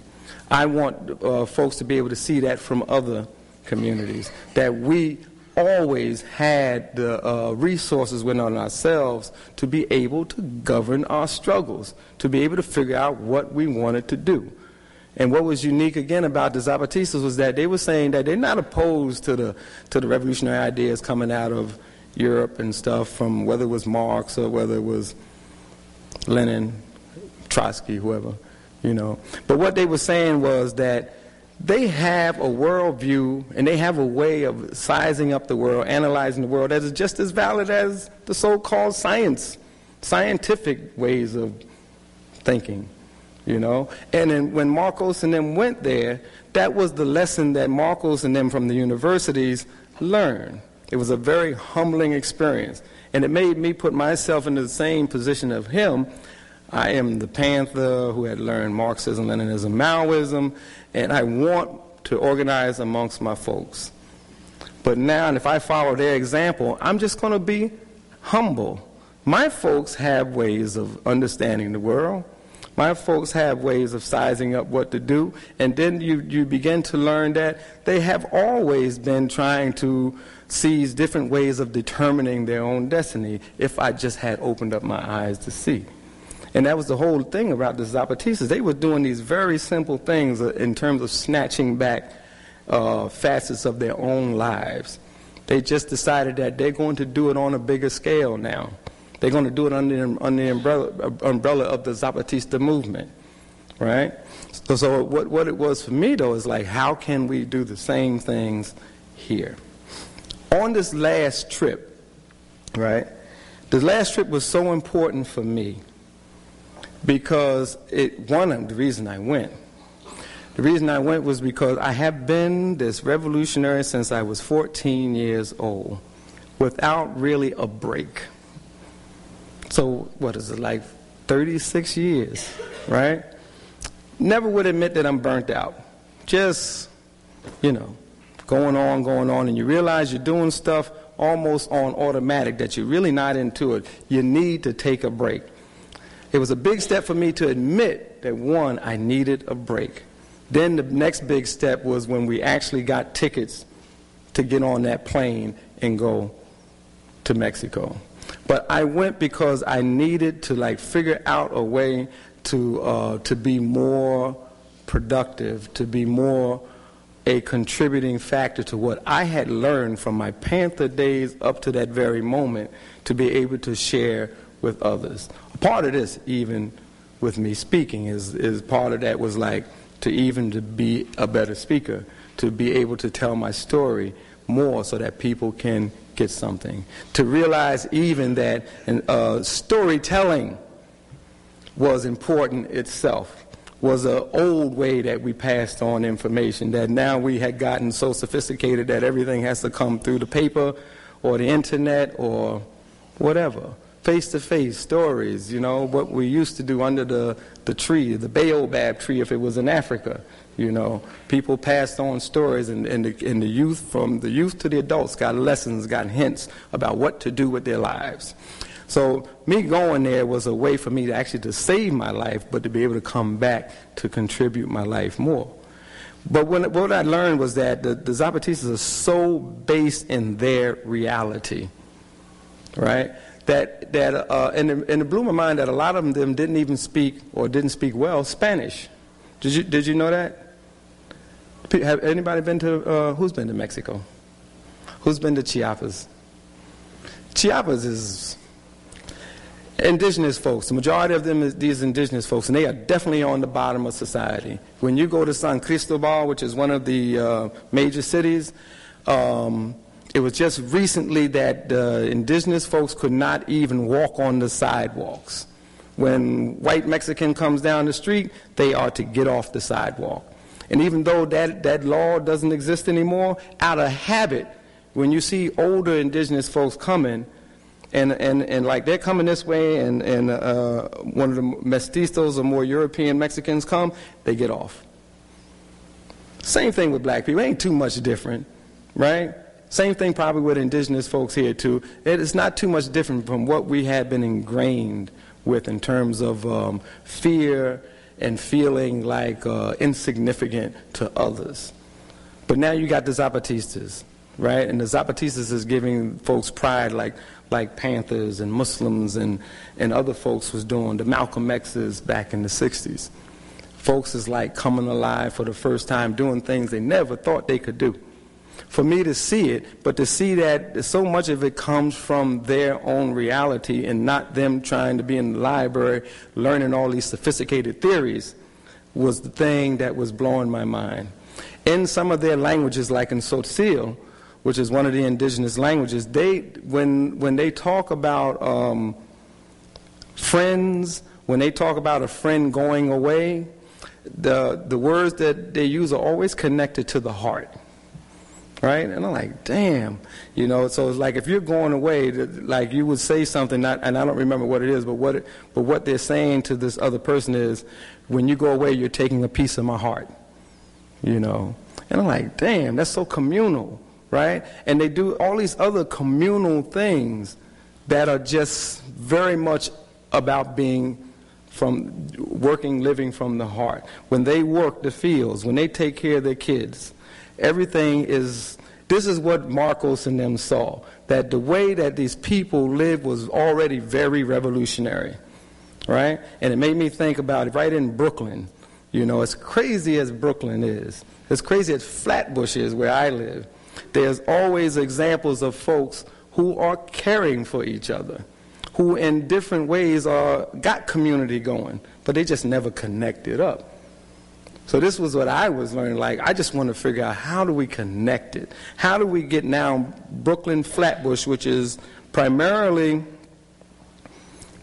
I want folks to be able to see that from other communities, that we always had the resources within ourselves to be able to govern our struggles, to be able to figure out what we wanted to do. And what was unique again about the Zapatistas was that they were saying that they're not opposed to the revolutionary ideas coming out of Europe and stuff, from whether it was Marx or whether it was Lenin, Trotsky, whoever, you know. But what they were saying was that they have a worldview and they have a way of sizing up the world, analyzing the world, that is just as valid as the so-called scientific ways of thinking, you know. And then when Marcos and them went there, that was the lesson that Marcos and them from the universities learned. It was a very humbling experience, and it made me put myself in the same position of him. I am the Panther who had learned Marxism, Leninism, Maoism, and I want to organize amongst my folks. But now, and if I follow their example, I'm just going to be humble. My folks have ways of understanding the world. My folks have ways of sizing up what to do. And then you begin to learn that they have always been trying to seize different ways of determining their own destiny, if I just had opened up my eyes to see. And that was the whole thing about the Zapatistas. They were doing these very simple things in terms of snatching back facets of their own lives. They just decided that they're going to do it on a bigger scale now. They're going to do it under the umbrella of the Zapatista movement, right? So what it was for me, though, is like, how can we do the same things here? On this last trip, right, the last trip was so important for me because the reason I went was because I have been this revolutionary since I was 14 years old without really a break. So what is it, like 36 years, right? Never would admit that I'm burnt out. Just, you know, going on, and you realize you're doing stuff almost on automatic, that you're really not into it. You need to take a break. It was a big step for me to admit that, one, I needed a break. Then the next big step was when we actually got tickets to get on that plane and go to Mexico. But I went because I needed to, like, figure out a way to be more productive, to be more a contributing factor to what I had learned from my Panther days up to that very moment, to be able to share with others. A part of this, even with me speaking, is part of that was like to be a better speaker, to be able to tell my story more so that people can get something. To realize even that storytelling was important itself, was an old way that we passed on information, that now we had gotten so sophisticated that everything has to come through the paper or the internet or whatever. Face-to-face stories, you know, what we used to do under the tree, the baobab tree if it was in Africa, you know. People passed on stories, and the youth, from the youth to the adults, got lessons, got hints about what to do with their lives. So me going there was a way for me to actually to save my life, but to be able to come back to contribute my life more. But what I learned was that the Zapatistas are so based in their reality right? And it blew my mind that a lot of them didn't even speak or didn't speak well Spanish. Did you know that? Have anybody been to, who's been to Mexico? Who's been to Chiapas? Chiapas is indigenous folks. The majority of them is these indigenous folks, and they are definitely on the bottom of society. When you go to San Cristobal, which is one of the major cities, it was just recently that indigenous folks could not even walk on the sidewalks. When white Mexican comes down the street, they are to get off the sidewalk. And even though that law doesn't exist anymore, out of habit, when you see older indigenous folks coming, and like they're coming this way, and one of the mestizos or more European Mexicans come, they get off. Same thing with black people. It ain't too much different, right? Same thing probably with indigenous folks here too. It's not too much different from what we had been ingrained with in terms of fear and feeling like insignificant to others. But now you got the Zapatistas, right? And the Zapatistas is giving folks pride like Panthers and Muslims and other folks was doing, the Malcolm X's back in the 60s. Folks is like coming alive for the first time, doing things they never thought they could do. For me to see it, but to see that so much of it comes from their own reality and not them trying to be in the library learning all these sophisticated theories, was the thing that was blowing my mind. In some of their languages, like in Tzotzil, which is one of the indigenous languages, when they talk about friends, when they talk about a friend going away, the words that they use are always connected to the heart. Right? And I'm like, damn, you know, so it's like if you're going away, like you would say something, and I don't remember what it is, but what they're saying to this other person is, when you go away, you're taking a piece of my heart, you know. And I'm like, damn, that's so communal, right? And they do all these other communal things that are just very much about being living from the heart. When they work the fields, when they take care of their kids, everything is, this is what Marcos and them saw, that the way that these people lived was already very revolutionary, right? And it made me think about it right in Brooklyn. You know, as crazy as Brooklyn is, as crazy as Flatbush is where I live, there's always examples of folks who are caring for each other, who in different ways got community going, but they just never connected up. So this was what I was learning. Like, I just want to figure out, how do we connect it? How do we get now Brooklyn, Flatbush, which is primarily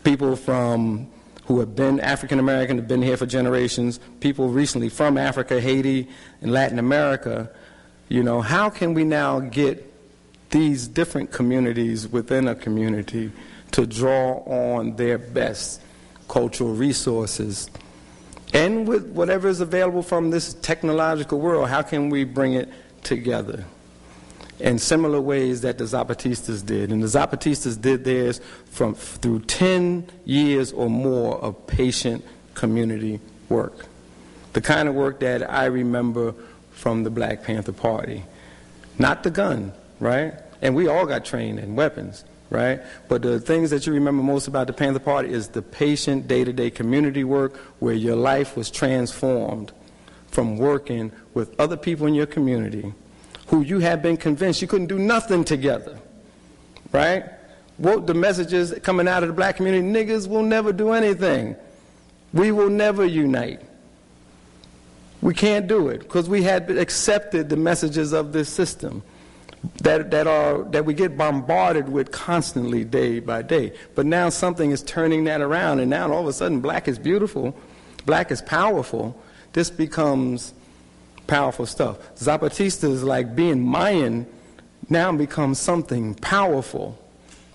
people who have been African American, have been here for generations, people recently from Africa, Haiti, and Latin America. You know, how can we now get these different communities within a community to draw on their best cultural resources? And with whatever is available from this technological world, how can we bring it together in similar ways that the Zapatistas did? And the Zapatistas did theirs through 10 years or more of patient community work. The kind of work that I remember from the Black Panther Party. Not the gun, right? And we all got trained in weapons, right? But the things that you remember most about the Panther Party is the patient, day-to-day community work where your life was transformed from working with other people in your community who you had been convinced you couldn't do nothing together, right? What the messages coming out of the black community, niggas will never do anything. We will never unite. We can't do it because we had accepted the messages of this system that we get bombarded with constantly day by day. But now something is turning that around, and now all of a sudden black is beautiful, black is powerful. This becomes powerful stuff. Zapatistas, like being Mayan, now becomes something powerful,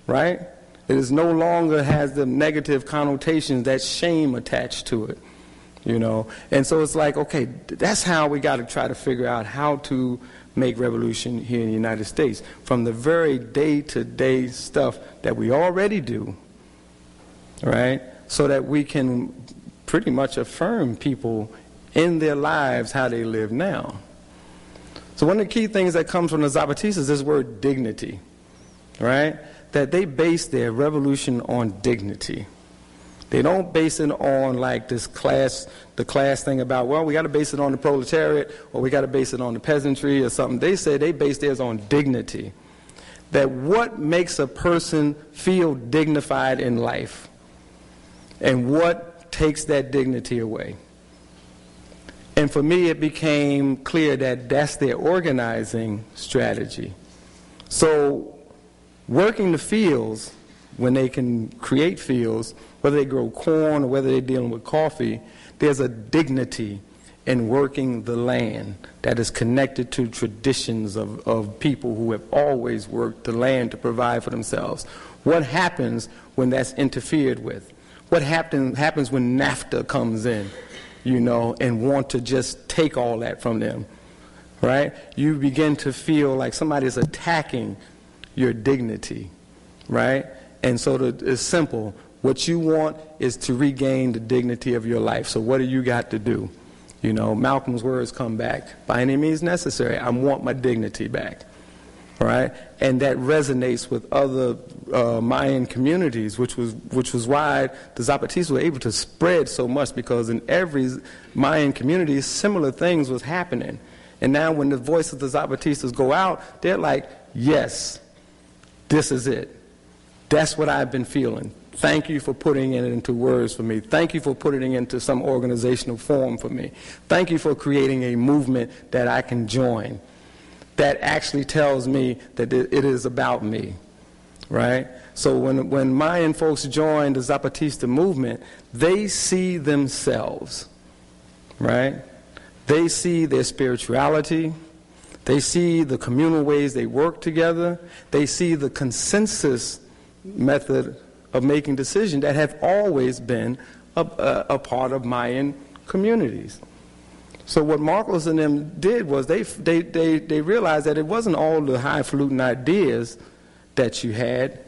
right? It is no longer has the negative connotations, that shame attached to it, you know. And so it's like, okay, that's how we got to try to figure out how to make revolution here in the United States, from the very day-to-day stuff that we already do, right? So that we can pretty much affirm people in their lives how they live now. So one of the key things that comes from the Zapatistas is this word dignity, right? that they base their revolution on dignity. They don't base it on like the class thing about, well, we got to base it on the proletariat or we got to base it on the peasantry or something. They say they base theirs on dignity. That what makes a person feel dignified in life and what takes that dignity away. And for me, it became clear that that's their organizing strategy. So working the fields, when they can create fields, whether they grow corn or whether they're dealing with coffee, there's a dignity in working the land that is connected to traditions of people who have always worked the land to provide for themselves. What happens when that's interfered with? What happens when NAFTA comes in, you know, and want to just take all that from them, right? You begin to feel like somebody's attacking your dignity, right? And so it's simple. What you want is to regain the dignity of your life. So what do you got to do? You know, Malcolm's words come back. By any means necessary, I want my dignity back. All right? And that resonates with other Mayan communities, which was why the Zapatistas were able to spread so much, because in every Mayan community, similar things was happening. And now when the voice of the Zapatistas go out, they're like, yes, this is it. That's what I've been feeling. Thank you for putting it into words for me. Thank you for putting it into some organizational form for me. Thank you for creating a movement that I can join that actually tells me that it is about me, right? So when Mayan folks join the Zapatista movement, they see themselves, right? They see their spirituality. They see the communal ways they work together. They see the consensus method of making decisions that have always been a part of Mayan communities. So what Marcos and them did was they realized that it wasn't all the highfalutin ideas that you had.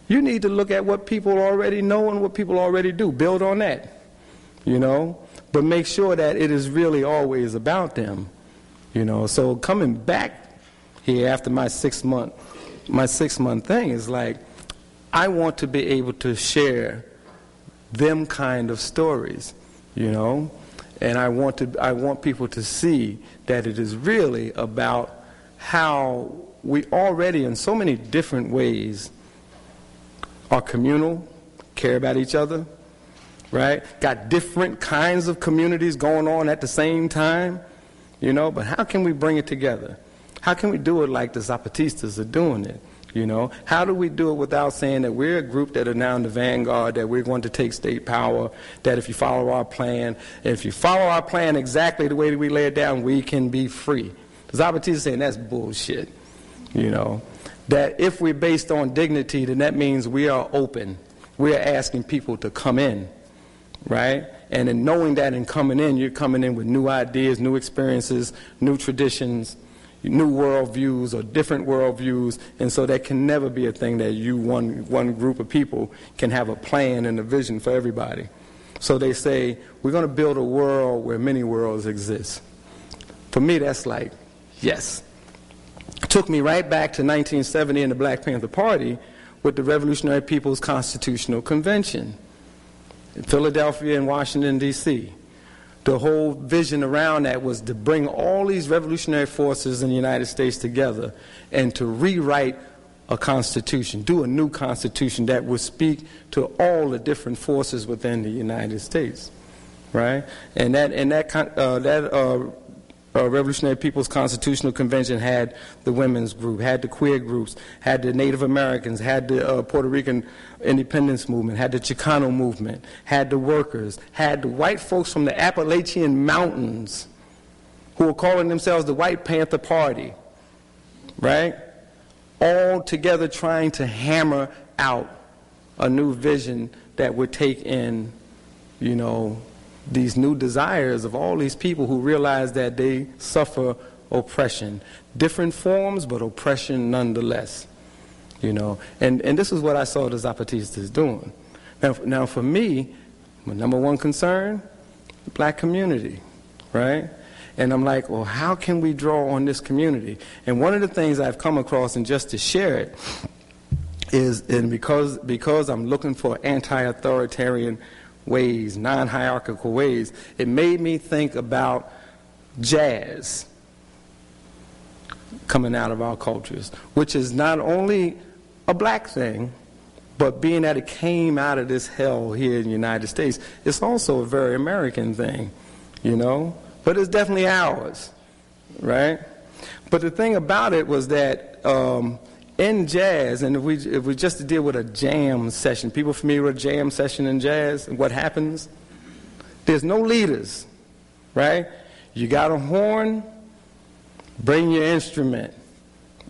You need to look at what people already know and what people already do. Build on that, you know, but make sure that it is really always about them, you know. So coming back here after my 6 month thing is like, I want to be able to share them kind of stories, you know, and I want people to see that it is really about how we already in so many different ways are communal, care about each other, right? Got different kinds of communities going on at the same time, you know, but how can we bring it together? How can we do it like the Zapatistas are doing it? You know, how do we do it without saying that we're a group that are now in the vanguard, that we're going to take state power, that if you follow our plan, exactly the way that we lay it down, we can be free? The Zapatistas are saying that's bullshit, you know. That if we're based on dignity, then that means we are open. We are asking people to come in, right? And in knowing that and coming in, you're coming in with new ideas, new experiences, new traditions, new worldviews or different worldviews, and so that can never be a thing that one group of people can have a plan and a vision for everybody. So they say, we're going to build a world where many worlds exist. For me, that's like, yes. It took me right back to 1970 in the Black Panther Party with the Revolutionary People's Constitutional Convention in Philadelphia and Washington, D.C. The whole vision around that was to bring all these revolutionary forces in the United States together and to rewrite a constitution, do a new constitution that would speak to all the different forces within the United States, right? And that Revolutionary People's Constitutional Convention had the women's group, had the queer groups, had the Native Americans, had the Puerto Rican independence movement, had the Chicano movement, had the workers, had the white folks from the Appalachian Mountains who were calling themselves the Black Panther Party, right? All together trying to hammer out a new vision that would take in, you know, these new desires of all these people who realize that they suffer oppression. Different forms, but oppression nonetheless. You know, and this is what I saw the Zapatistas doing. Now for me, my number one concern, the black community, right? And I'm like, well, how can we draw on this community? And one of the things I've come across, and just to share it, and because I'm looking for anti-authoritarian ways, non-hierarchical ways, it made me think about jazz coming out of our cultures, which is not only a black thing, but being that it came out of this hell here in the United States, it's also a very American thing, you know? But it's definitely ours, right? But the thing about it was that in jazz, and if we just deal with a jam session, people familiar with a jam session in jazz, and what happens? There's no leaders, right? You got a horn, bring your instrument,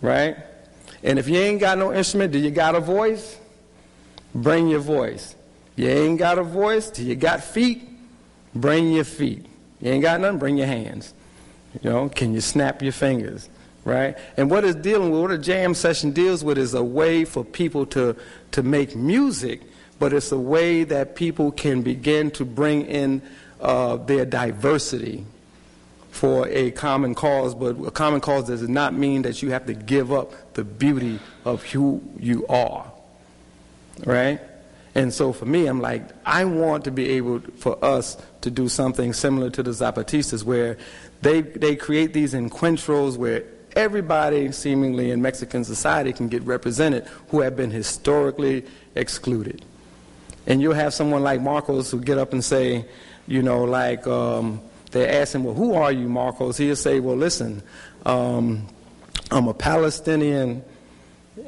right? And if you ain't got no instrument, do you got a voice? Bring your voice. You ain't got a voice, do you got feet? Bring your feet. You ain't got nothing, bring your hands. You know, can you snap your fingers, right? And what it's dealing with, what a jam session deals with, is a way for people to make music, but it's a way that people can begin to bring in their diversity for a common cause. But a common cause does not mean that you have to give up the beauty of who you are, right? And so for me, I'm like, I want to be able for us to do something similar to the Zapatistas, where they create these encuentros where everybody seemingly in Mexican society can get represented who have been historically excluded. And you'll have someone like Marcos who get up and say, you know, like they ask him, well, who are you, Marcos? He'll say, well, listen, I'm a Palestinian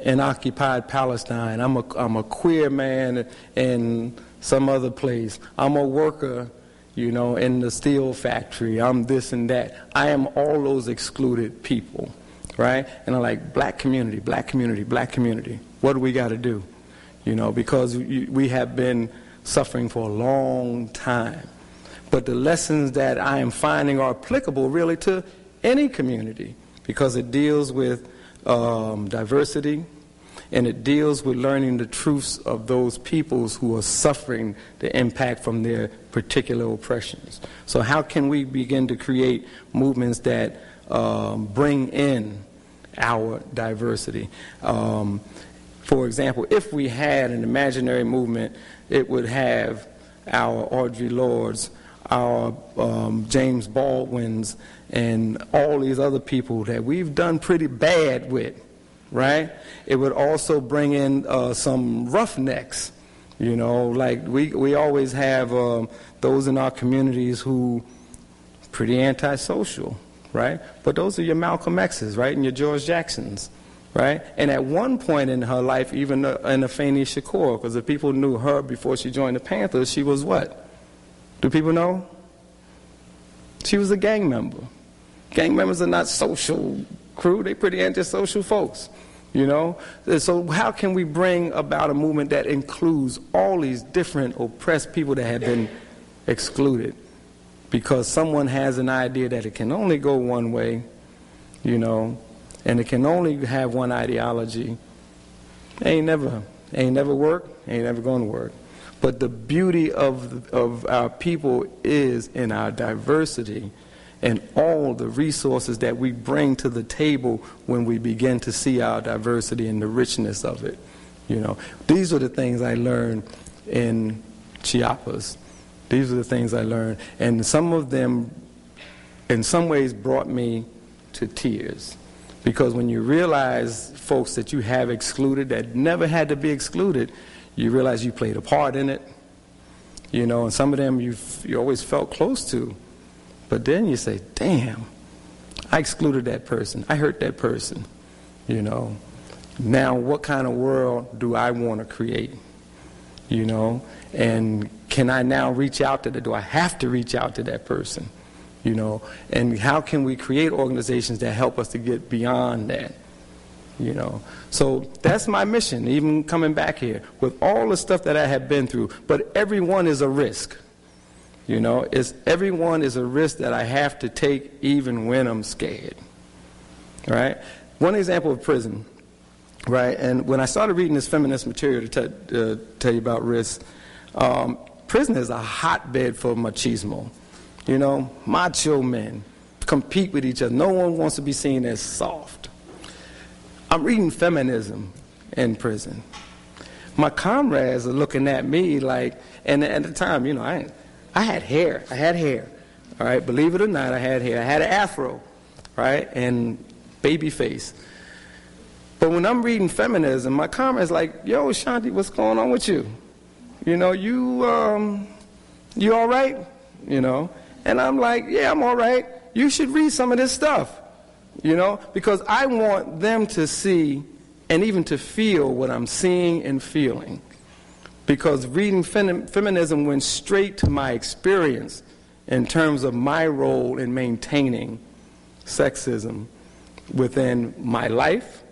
in occupied Palestine. I'm a queer man in some other place. I'm a worker, you know, in the steel factory. I'm this and that. I am all those excluded people, right? And I'm like, black community, black community, black community. What do we got to do? You know, because we have been suffering for a long time. But the lessons that I am finding are applicable really to any community, because it deals with diversity, and it deals with learning the truths of those peoples who are suffering the impact from their particular oppressions. So how can we begin to create movements that bring in our diversity? For example, if we had an imaginary movement, it would have our Audre Lordes, our James Baldwins, and all these other people that we've done pretty bad with, right? It would also bring in some roughnecks, you know, like we always have those in our communities who pretty antisocial, right? But those are your Malcolm X's, right, and your George Jacksons, right? And at one point in her life, even in Afeni Shakur, because if people knew her before she joined the Panthers, she was what? Do people know? She was a gang member. Gang members are not social crew. They're pretty antisocial folks, you know? So how can we bring about a movement that includes all these different oppressed people that have been excluded because someone has an idea that it can only go one way, you know, and it can only have one ideology? Ain't never work, ain't never going to work. But the beauty of our people is in our diversity and all the resources that we bring to the table when we begin to see our diversity and the richness of it. You know, these are the things I learned in Chiapas. These are the things I learned, and some of them, in some ways, brought me to tears. Because when you realize folks that you have excluded that never had to be excluded, you realize you played a part in it, you know, and some of them you always felt close to. But then you say, damn, I excluded that person. I hurt that person, you know. Now what kind of world do I want to create, you know? And can I now reach out to do I have to reach out to that person, you know? And how can we create organizations that help us to get beyond that? You know, so that's my mission, even coming back here, with all the stuff that I have been through. But everyone is a risk. You know, everyone is a risk that I have to take even when I'm scared. Right? One example of prison, right? And when I started reading this feminist material to tell you about risk, prison is a hotbed for machismo. You know, macho men compete with each other. No one wants to be seen as soft. I'm reading feminism, in prison. My comrades are looking at me like, and at the time, you know, I had hair. All right, believe it or not, I had hair. I had an afro, right, and baby face. But when I'm reading feminism, my comrades like, yo, Ashanti, what's going on with you? You know, you all right? You know, and I'm like, yeah, I'm all right. You should read some of this stuff, you know, because I want them to see and even to feel what I'm seeing and feeling. Because reading feminism went straight to my experience in terms of my role in maintaining sexism within my life,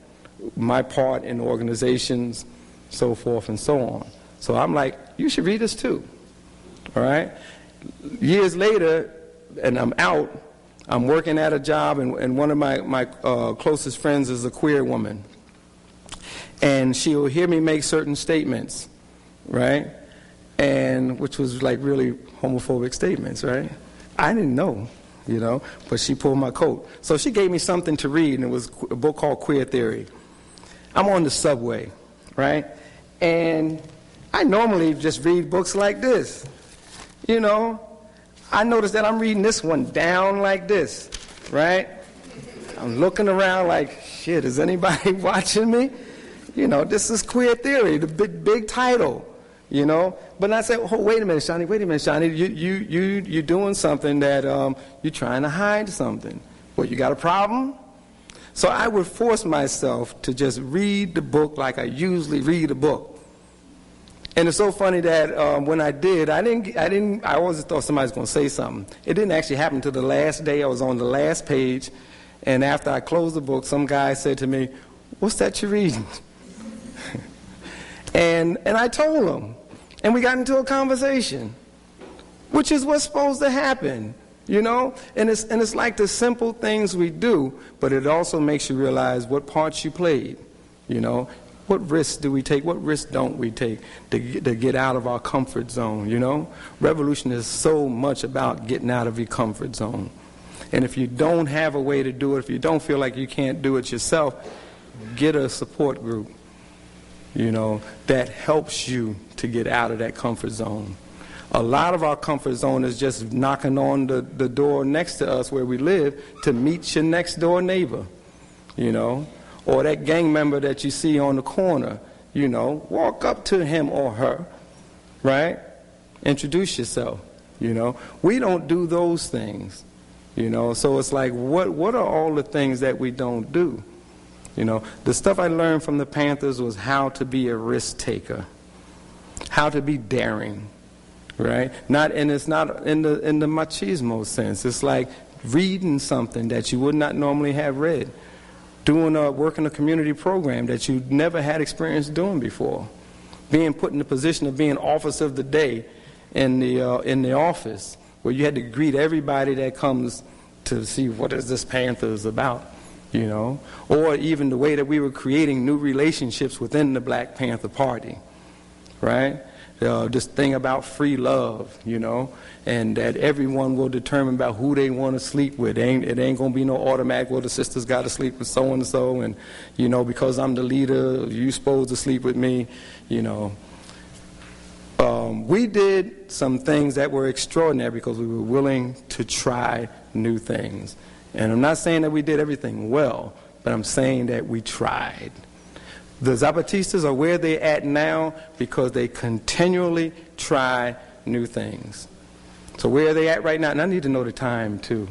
my part in organizations, so forth and so on. So I'm like, you should read this too, all right? Years later, and I'm out, I'm working at a job, and one of my closest friends is a queer woman. And she'll hear me make certain statements, right? And which was like really homophobic statements, right? I didn't know, you know, but she pulled my coat. So she gave me something to read, and it was a book called Queer Theory. I'm on the subway, right? And I normally just read books like this, you know. I noticed that I'm reading this one down like this, right? I'm looking around like, shit, is anybody watching me? You know, this is Queer Theory, the big title, you know. But I said, oh, wait a minute, Shani, you're doing something that you're trying to hide something. Well, you got a problem? So I would force myself to just read the book like I usually read a book. And it's so funny that when I did, I always thought somebody's going to say something. It didn't actually happen until the last day. I was on the last page, and after I closed the book, some guy said to me, what's that you're reading? And I told him, and we got into a conversation, which is what's supposed to happen, you know? And it's like the simple things we do, but it also makes you realize what parts you played, you know? What risks do we take? What risks don't we take to get out of our comfort zone, you know? Revolution is so much about getting out of your comfort zone. And if you don't have a way to do it, if you don't feel like you can't do it yourself, get a support group, you know, that helps you to get out of that comfort zone. A lot of our comfort zone is just knocking on the door next to us where we live to meet your next door neighbor, you know, or that gang member that you see on the corner, you know, walk up to him or her, right? Introduce yourself, you know. We don't do those things, you know, so it's like, what are all the things that we don't do? You know, the stuff I learned from the Panthers was how to be a risk taker, how to be daring, right? And it's not in the machismo sense. It's like reading something that you would not normally have read, working a community program that you never had experience doing before, being put in the position of being officer of the day in the office where you had to greet everybody that comes to see what is this Panthers about. You know, or even the way that we were creating new relationships within the Black Panther Party, right? This thing about free love, you know, and that everyone will determine about who they want to sleep with. It ain't going to be no automatic, well, the sisters got to sleep with so-and-so, and, you know, because I'm the leader, you're supposed to sleep with me, you know. We did some things that were extraordinary because we were willing to try new things. And I'm not saying that we did everything well, but I'm saying that we tried. The Zapatistas are where they're at now because they continually try new things. So where are they at right now? And I need to know the time, too.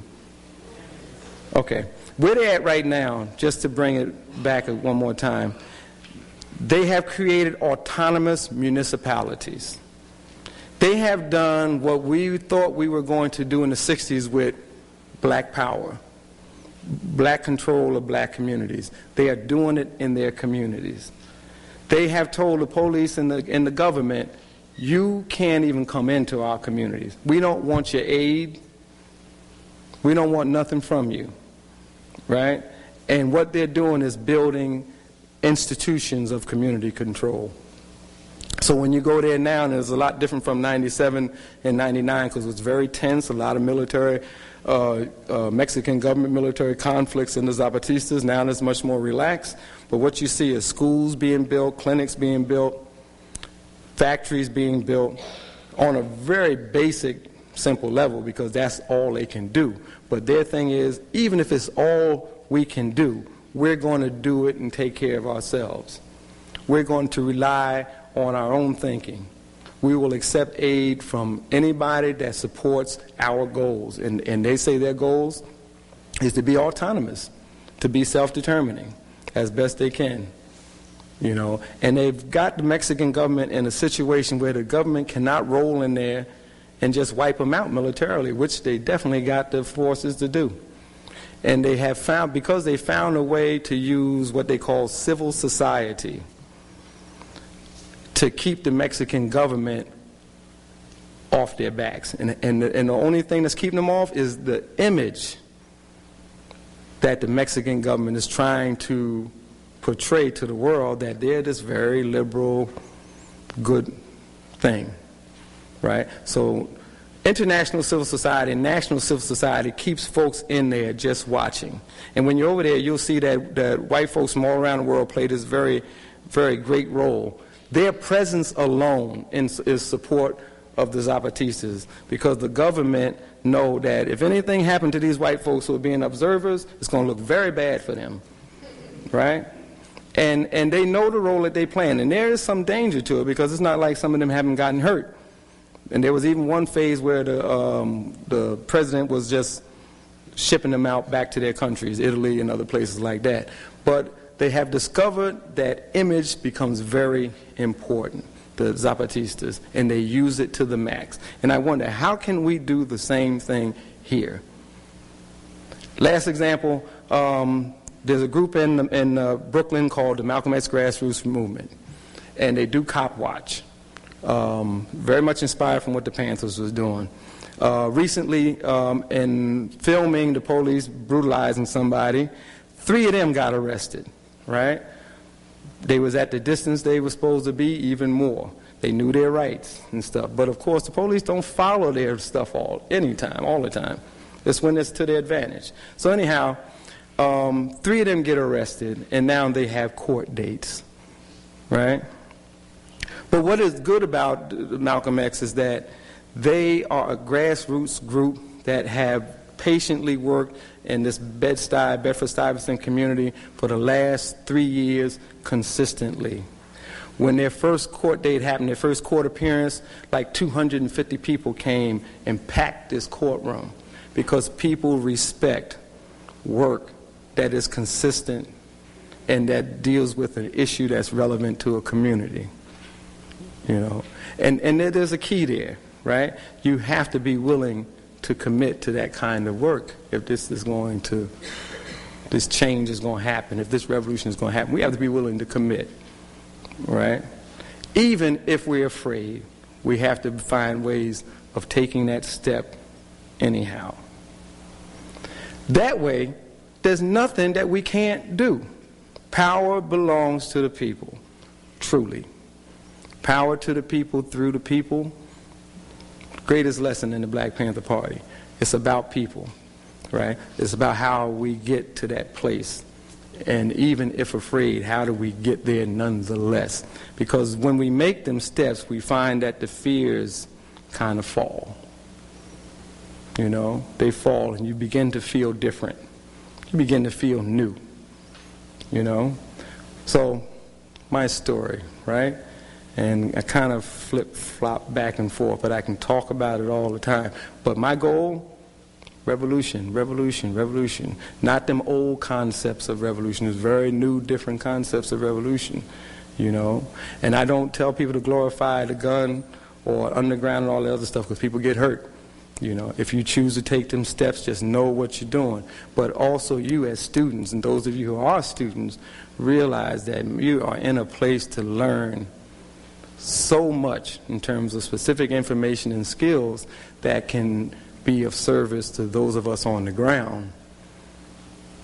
Okay. Where they're at right now, just to bring it back one more time, they have created autonomous municipalities. They have done what we thought we were going to do in the 60s with Black Power. Black control of black communities. They are doing it in their communities. They have told the police and the government, you can't even come into our communities. We don't want your aid. We don't want nothing from you, right? And what they're doing is building institutions of community control. So when you go there now, and it's a lot different from 97 and 99 because it was very tense, a lot of military, Mexican government military conflicts in the Zapatistas. Now it's much more relaxed. But what you see is schools being built, clinics being built, factories being built on a very basic, simple level because that's all they can do. But their thing is, even if it's all we can do, we're going to do it and take care of ourselves. We're going to rely on our own thinking. We will accept aid from anybody that supports our goals. And they say their goals is to be autonomous, to be self-determining as best they can. You know, and they've got the Mexican government in a situation where the government cannot roll in there and just wipe them out militarily, which they definitely got the forces to do. And they have found, because they found a way to use what they call civil society to keep the Mexican government off their backs. And the only thing that's keeping them off is the image that the Mexican government is trying to portray to the world, that they're this very liberal, good thing, right? So international civil society and national civil society keeps folks in there just watching. And when you're over there, you'll see that white folks from all around the world play this very, very great role. Their presence alone is support of the Zapatistas, because the government know that if anything happened to these white folks who are being observers, it's going to look very bad for them, right? And they know the role that they play, and there is some danger to it because it's not like some of them haven't gotten hurt. And there was even one phase where the president was just shipping them out back to their countries, Italy and other places like that. But they have discovered that image becomes very important, the Zapatistas, and they use it to the max. And I wonder, how can we do the same thing here? Last example, there's a group in Brooklyn called the Malcolm X Grassroots Movement, and they do cop watch. Very much inspired from what the Panthers was doing. Recently, in filming the police brutalizing somebody, 3 of them got arrested, right? They was at the distance they were supposed to be, even more. They knew their rights and stuff. But of course, the police don't follow their stuff all the time. It's when it's to their advantage. So anyhow, 3 of them get arrested, and now they have court dates, right? But what is good about Malcolm X is that they are a grassroots group that have patiently worked in this Bedford-Stuyvesant community for the last 3 years consistently. When their first court date happened, their first court appearance, like 250 people came and packed this courtroom because people respect work that is consistent and that deals with an issue that's relevant to a community. You know, and there's a key there, right? You have to be willing to commit to that kind of work if this change is going to happen, if this revolution is going to happen. We have to be willing to commit, right? Even if we're afraid, we have to find ways of taking that step anyhow. That way, there's nothing that we can't do. Power belongs to the people, truly. Power to the people, through the people. Greatest lesson in the Black Panther Party. It's about people, right? It's about how we get to that place. And even if afraid, how do we get there nonetheless? Because when we make them steps, we find that the fears kind of fall. You know, they fall and you begin to feel different. You begin to feel new, you know? So, my story, right? And I kind of flip-flop back and forth, but I can talk about it all the time. But my goal, revolution, revolution, revolution. Not them old concepts of revolution. There's very new, different concepts of revolution, you know. And I don't tell people to glorify the gun or underground and all the other stuff because people get hurt. You know, if you choose to take them steps, just know what you're doing. But also you as students, and those of you who are students, realize that you are in a place to learn so much in terms of specific information and skills that can be of service to those of us on the ground,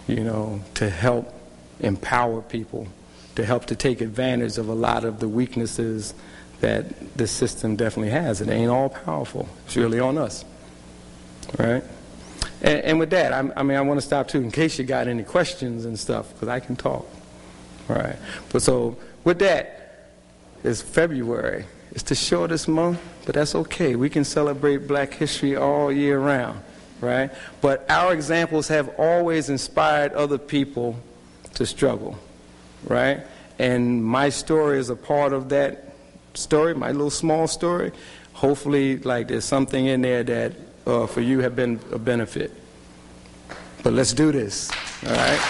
you know, to help empower people, to help to take advantage of a lot of the weaknesses that the system definitely has. It ain't all powerful. It's really on us, right? And with that, I mean, I want to stop too in case you got any questions and stuff, because I can talk, right? But so with that, it's February. It's the shortest month, but that's okay. We can celebrate Black history all year round, right? But our examples have always inspired other people to struggle, right? And my story is a part of that story, my little small story. Hopefully, like, there's something in there that for you have been a benefit. But let's do this, all right?